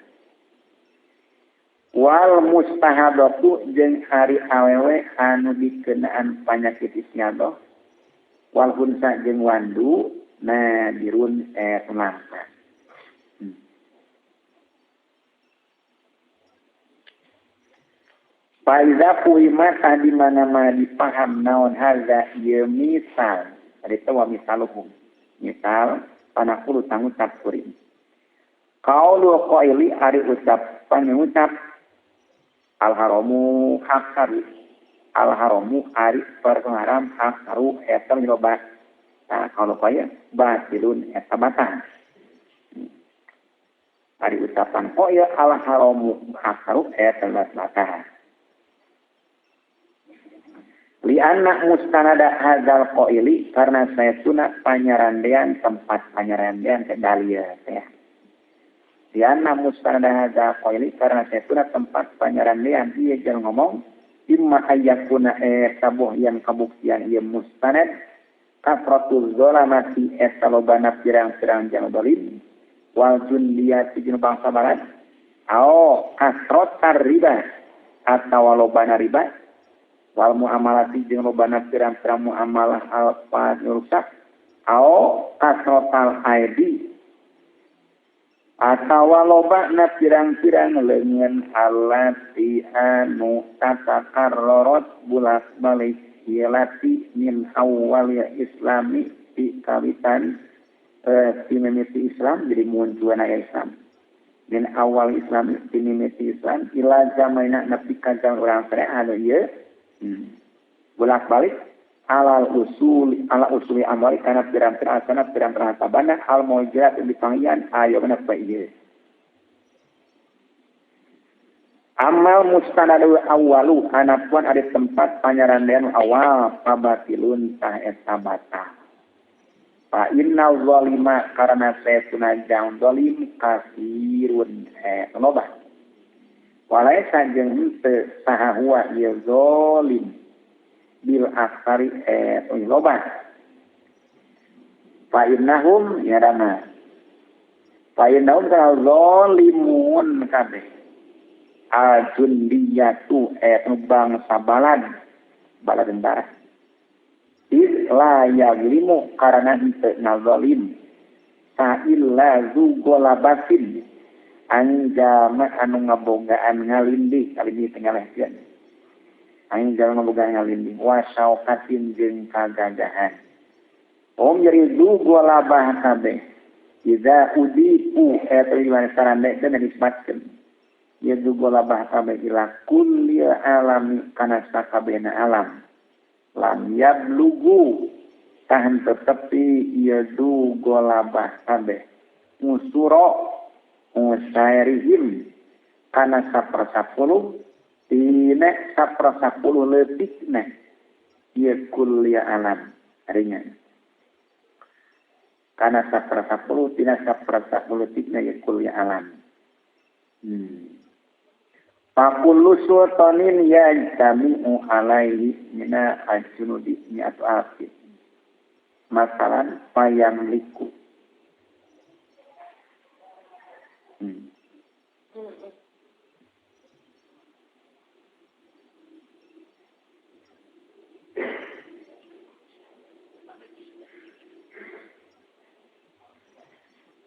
Wal mustahadatu jeung ari awewe anu dikeunaan panyakit istighadah. Wal hunsa jeung wandu nadirun langka. Faiza puimat di mana-mana dipaham naon hadza ieu misal. Eta wa misaluhum. Misal panakulu tangucap kuring. Qaulu qaili ari ucapan ngucap al-haramu hakaru. Al-haramu ari perkara hakaru eta loba. Nah, kalau kaya batilun eta batal. Ari ucapan qaya al-haramu hakaru eta batal. Lianna mustanada hadzal qaili karena saya sunat panyarandean tempat panyarandean ke dalil teh. Lianna mustanada hadzal qaili karena saya sunat tempat panyarandean ieu jeung ngomong imma ayyakuna sabuh yang kabuktian ieu mustanad kafratul zalamati eta lobana pirang-pirang jeung zalim wal jundiyati jeung bangsa barat ao kasrotar riba atawa lobana riba wal muamalati jeung lobana pirang-pirang muamalah alfa rusak ao kasrotal aidi atawa lobana pirang-pirang leungeun alati anu tatakarrorot bulak-balik yelati min awal islami di kawitan di mimiti Islam jadi munculan Islam min awal Islam di mimiti Islam ila zamaina nabi kajang orang tere anu ieu bolak-balik ala usuli amal kana pirang-pirang asana pirang-pirang tabana al mujarat di panggian ayo mana ieu amal mustanadu awalu anapuan ada tempat panyarandean awal pabatilun tah eta batal. Fa innal zalima karena saytuna jang zalim kasirun loba. Walaisa jeung teu saha huwa ieu zalim bil aksari loba. Fa innahum yadana. Fa innahum zalimun kabeh. Al-jundiyatu bangsa bala tentara. Isla yaglimu karena henteu nazalim. Sa'illa zugolabatin anjama anu ngabogaan ngalindi tengah lehkeun. Anjama ngabogaan ngalindi wasaukatin jeung kagagahan. Jadi zugolabah kabeh. Iza udipu eta liwan sarande dan disebutkeun. Ya juga bahasa bagilah kuliah alami karena sakabena alam lam yablugu tahan tetapi ya juga bahasa be musuro musairihim karena saprasapuluh tine saprasapuluh letikna ya kuliah alam harinya karena saprasapuluh tine saprasapuluh letikna ya kuliah alam. Fakullu sultanin yajtami'u alaihi mina al-junudi mi'atu alfin. Masalan, payamliku.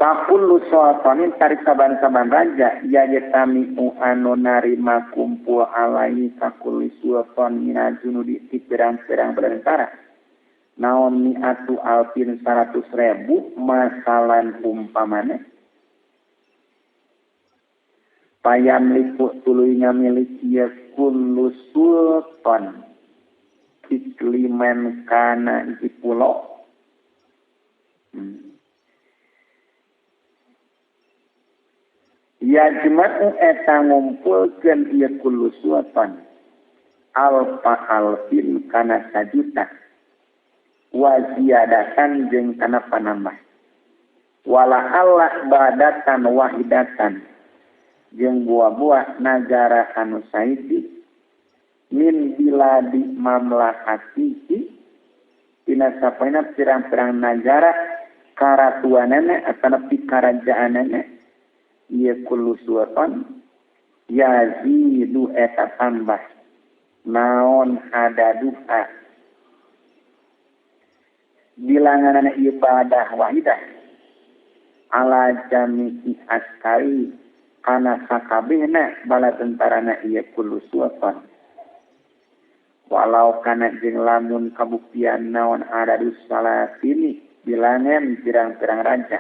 Pakullu sultanin tarik saban-saban raja ya yatami'u anu narima kumpul alai kakulli sultan mina junudi ti pirang-pirang berantara naon mi'atu alfin 100.000 masalan umpamana payam liku tuluinya milik ya kullu sultan ikliman kana isi pulau ya jema'u eta ngumpulkeun ieu kullu sultan alfa alfin kana 1 juta wa ziyadatan jeung kana panambah wala Allah badatan wahidatan jeung buah-buah negara anu saidi min biladi mamlakatihi tina sapaina pirang-pirang negara karatuanana atau pikarajaanana ieu kullu sultan yazidu eta tambah naon hadaduha bilanganana ibadah wahidah ala jami'i askari kana sakabehna bala tentarana ieu kullu sultan walau kana jeung lamun kabuktian naon adadus salatini bilangan pirang-pirang raja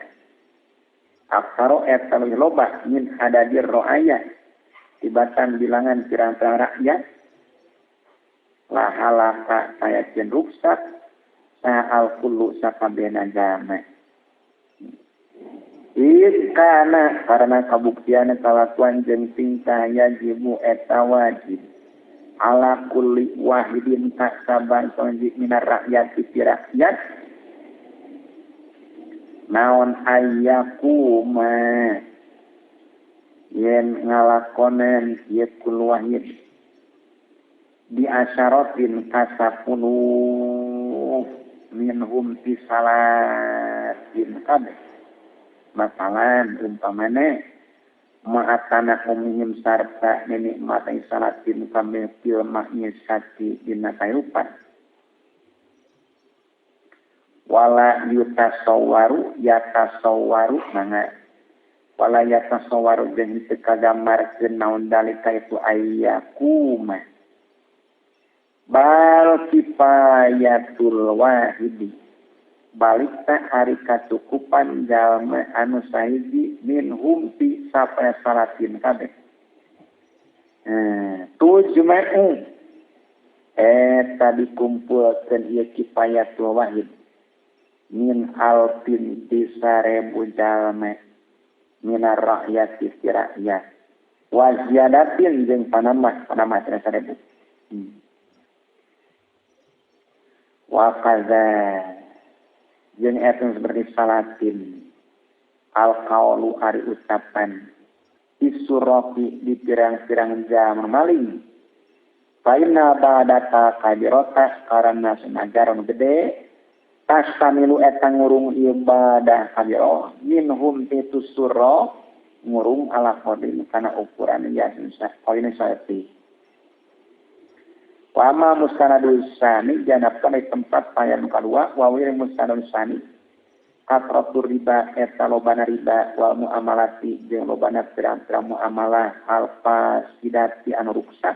aksaro eta leuwih loba min hadadir ro'aya tibatan bilangan pirang-pirang rakyat lahalaka saya jen ruksak sa'al kullu sakabehna jama kana karena kabuktian kalakuan jeung tingkah yajibu eta wajib ala kulli wahidin kasaban sonji minar rakyat ti rakyat naon ayyakuma yen ngalakonen ieu kullu wahid di asyaratin kasapuluh minhum fi salatin kabeh masalan umpamane ma'atana umihim sarta nikmatai salatin kabeh fil mahnyasati dina kayupan wala yutasawwaru yatasawwaru mangga wala yatasawwaru jeung teu kagambarkeun naon dalika itu ayyakuma bal kifayatul wahidi balikna ari kacukupan jalma anu sahiji minhum fi sapaya salatin kabeh tujma'u eta dikumpulkeun ieu kifayatul wahid min alfin ti 1.000 jalma minar rakyat ti rakyat wa ziyadatin jeung panambah 1.000 wa kaza jeung eta seperti salatin al-qaulu ari ucapan isurofi di pirang-pirang jam maling faina badata kabirota karena senajaran gede tas kamilu eta ngurung ibadah kabiro minhum itu surah ngurung ala kodin kana ukuran yasin poin saeuti wama mustanadus sani janapkan di tempat payan kadua wawir mustanadus sani katratur riba eta lobana riba wal muamalati jeung lobana pirang-pirang muamalah alfa sidati anu ruksak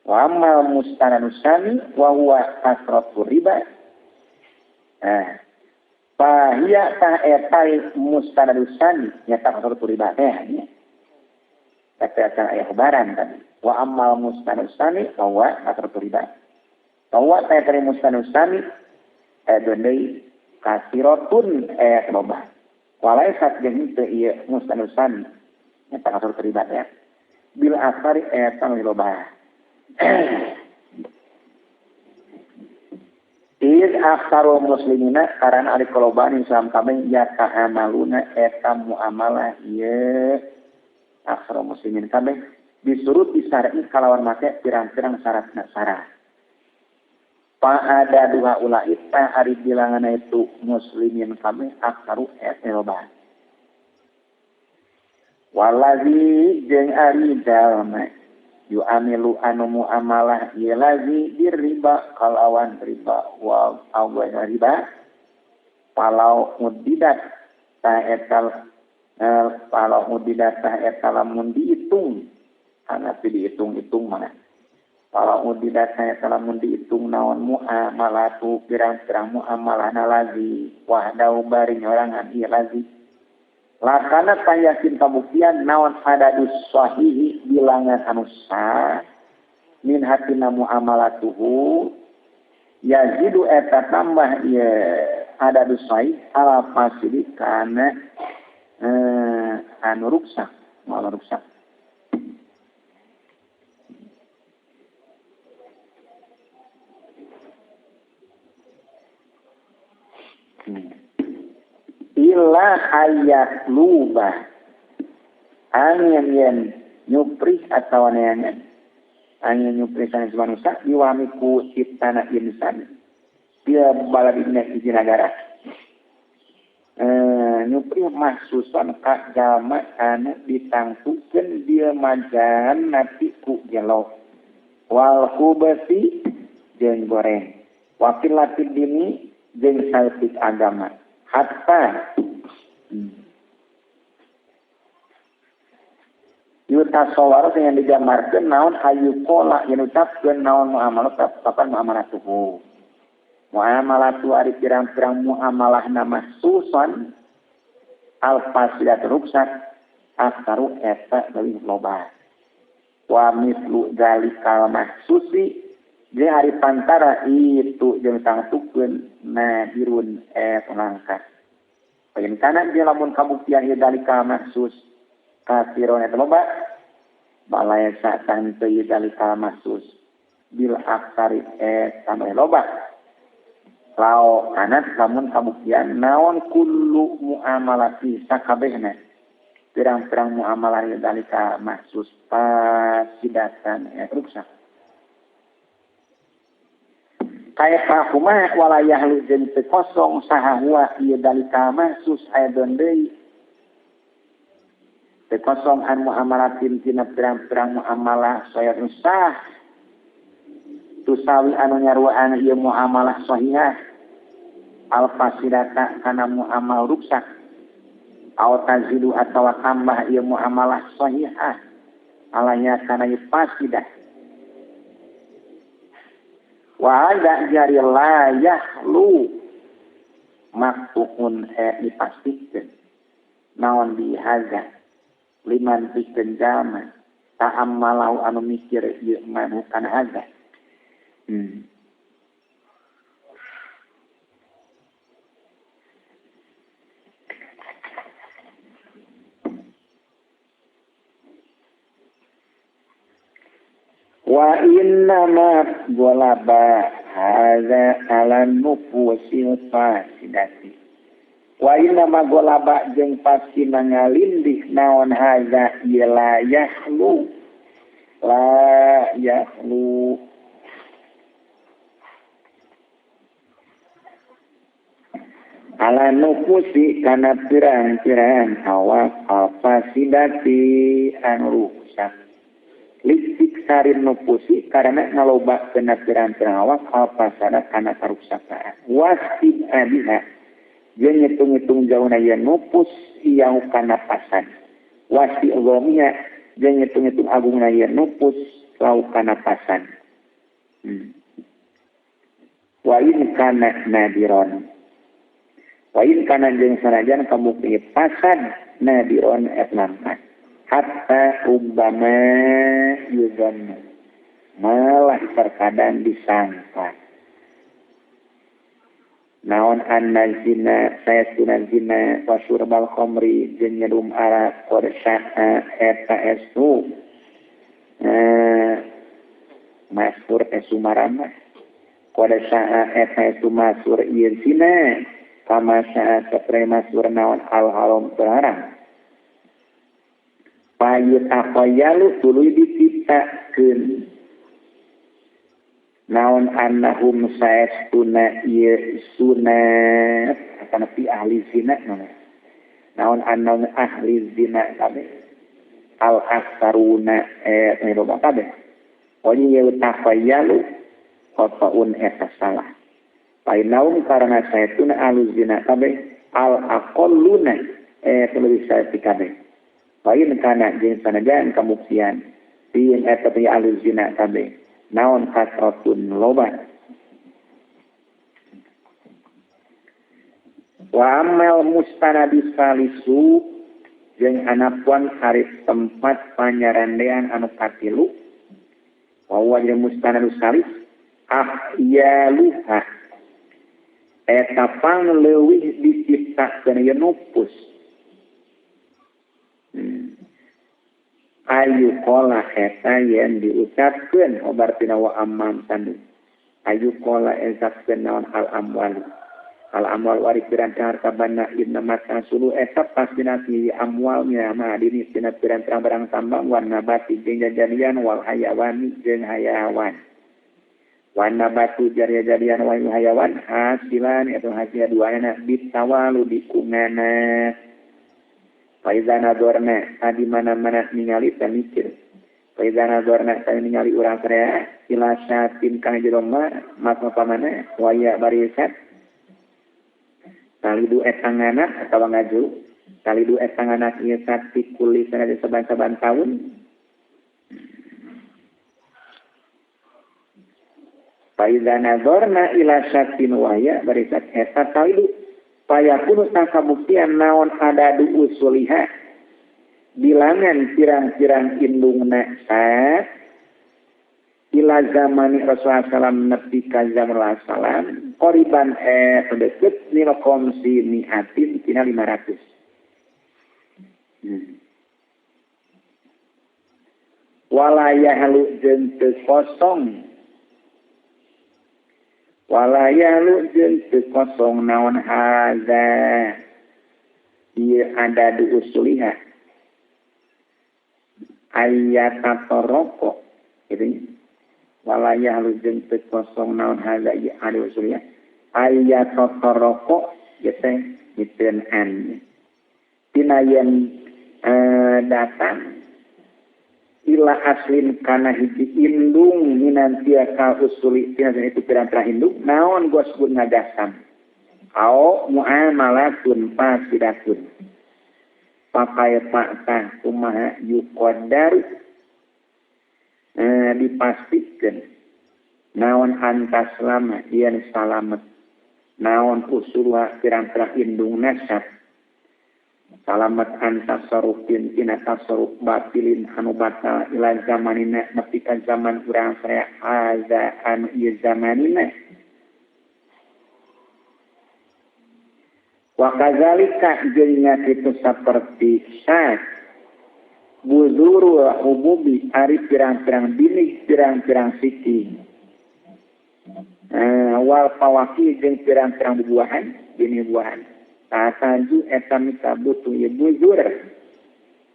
wa amma mustananusani wa huwa kasratu riba fahiya ta etai mustananusani nyata kasratu riba nya tapi akan ayat lebaran tadi wa amma mustananusani wa huwa kasratu riba wa ta etai mustananusani donai kasiratun loba walaisat jeung teu ieu mustananusani nyata kasratu riba ya bil asari etan loba Iz aksaru muslimina karena ari koloban Islam kami yata amaluna eta muamalah ye aksaru muslimin kami disuruh disar'i kalawan make pirang-pirang syaratna syarat. Pa ada dua ulaita ari bilangan itu muslimin kami aksaru etelba. Walazi jeung ari dalma yu'amilu anu muamalah ieu lazi riba kalawan riba wa awal riba palau mudidat ta etal palau mudidat ta etal lamun dihitung kana dihitung-hitung mana palau mudidat ta etal lamun dihitung naon muamalatu pirang-pirang muamalahna lazi wahdau bari nyorangan ieu lazi lakana tayakin kabuktian naon hadadus sahihi bilangan anu sah min hatina muamalatuhu yazidu eta tambah ieu hadadus sahih ala fasili kana anu ruksak malah ruksak illa hayat luba angin yang nyupri atau neangan angin nyupri sanes manusia diwamiku ciptana insan dia baladina hiji nagara nyupri mahsusan ka jalma anu ditangtukeun dia majan nati ku jelo wal khubati jeung goreng wakil latid dini jeung saltik agama hatta yuta sawara yang digambarkan naon hayu kola yang ucapkan naon muamalah kapan muamalah tuh muamalah tu ari pirang-pirang muamalah nama susan al-fasidat ruksak aktaru eta dari loba wa mislu zalikal mahsusi di hari pantara itu jeung tangtukeun nadirun langkah. Bagian kanan dia lamun kabuktian ieu dalika mahsus kafiron eta loba balaya satan teu ieu dalika mahsus bil aksari tambah loba. Lao kanan lamun kabuktian naon kullu muamalati sakabehna pirang-pirang muamalah ieu dalika mahsus pasidatan ruksak. Kaifa huma walayah lu jeung teu kosong saha huwa ieu dalika mahsus aidon deui teu kosong an muamalatin tina pirang-pirang muamalah saya rusah tusawi anu nyaruaan ieu muamalah sahihah al fasidata kana muamal ruksak aw tazidu atawa tambah ieu muamalah sahihah alanya kana ieu fasidah wa ada jari layah lu maktuhun dipastikan naon dihaga liman pikeun jalma ta'ammalau anu mikir ieu mah bukan haga wa inna ma golaba hadza ala nufusil fasidati wa inna ma golaba jeung pasti nangalindih naon hadza la yahlu ala nufusi kana pirang-pirang awak fasidati anu rusak listik sarin nupusi karena ngaloba kena pirang-pirang awak al-fasada kana karuksakaan wasib abiha dia ngitung-ngitung jauhna ya nupus yang kana pasan wasi gomnya dia ngitung-ngitung agungna ya nupus lau kana pasan wa in kana nadiron wa in kana jeung sanajan kamu pasan nadiron etlankan hatta ubbama yuzanna malah terkadang disangka naon anna zina sayasuna zina wa syurbal khamri jeung nyedum arak qad sya'a eta estu masur esumarana qad sya'a eta estu masur ieu zina kama sya'a sapre masur naon al haram terlarang payut apa yalu tuluy diciptakeun naon annahum saestuna ieu sunat kana pi ahli zina naon annahum ahli zina kabeh al aksaruna loba kabeh oni ye tafayalu qataun eta salah painaum karena saetuna aluzina kabeh al aqalluna lebih saeutik kabeh pain kana jeung sanajan kabuktian tieun eta teh aluzina kabeh naon kasratun loba wa amal mustanadis salisu jeung anapuan ari tempat panyarandean anu katilu wa jeung mustanadus salis ya luha eta pangleuwih diciptakeun ye nupus ayu kola eta yen diucapkeun obartina wa amam tandu ayu kola ezakkeun naon al amwal wari pirang-pirang harta bana inna mata sulu eta pastina si amwalnya mah dini tina pirang-pirang barang tambang warna bati jeung jajalian wal hayawani jeung hayawan warna batu jarian wal hayawan hasilan atau hasil duana bitawalu dikungana faizana dorna di mana-mana ningali dan mikir faizana dorna tadi ningali urang area ilasatin kana jeroma maka pamana waya barisat talidu etangana atau ngaju talidu etangana ieu sakti kuli sanajan saban-saban taun faizana dorna ilasatin waya barisat eta talidu payakunu sakabuktian naon adadu usuliha bilangan pirang-pirang indungna saat ila zamani Rasulullah sallam nepi ka zaman Rasulullah qoriban deket nilokom si niatin tina 500 walaya halu jeung teu kosong walaya lu jeung teu kosong naon haza ieu ada du usuliha ayat atoroko gitu walaya lu jeung teu kosong naon haza ieu ada usuliha ayat atoroko gitu diteun an tina yen datang ila aslin kana hiji indung minantia ka usuli tina itu pirang-pirang indung naon gos pun ngagasam au muamalatun fasidatun pakai pakta kumaha yuqaddar dipastikan naon antas lama yen salamet naon usulha pirang-pirang indung nasab salamat antasarufin tina tasaruf batilin anu batal ila zamanina nepi ka zaman urang saya aza anu ieu zamanina wa kadzalika jeung kitu saperti sat buzuru umubi ari pirang-pirang binih pirang-pirang siki wal fawaki jeung pirang-pirang buahan binih buahan tasaju eta mikabutu ye bujur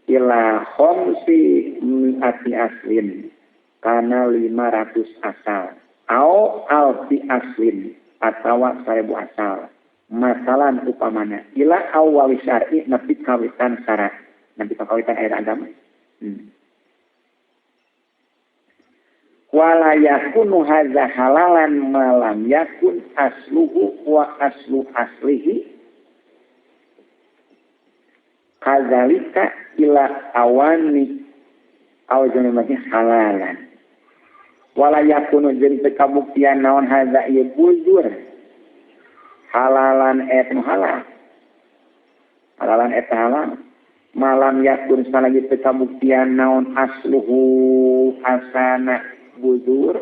ila khomsi mi'ati aslin kana 500 asal au alfi aslin atawa 1000 asal masalan upamana ila awal syar'i nepi kawitan syarat nepi kawitan ayat agama wala yakunu hadza halalan malam yakun asluhu wa aslu aslihi kadzalika ila awani aw janamati halalan wala yakunu jeung teu kabuktian naon hadza ieu bujur halalan eta halal halalan eta halal malam yakun salagi teu kabuktian naon asluhu asana bujur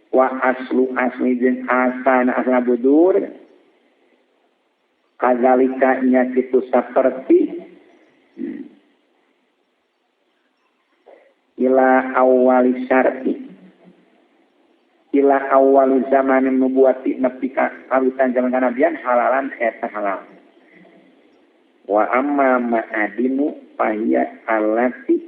wa aslu asli jeung asana asna bujur kadzalika nya kitu saperti ila awali syar'i ila awali zaman nubuwati nepi ka kawitan zaman kanabian halalan eta halal wa amma ma'adinu fahiya allati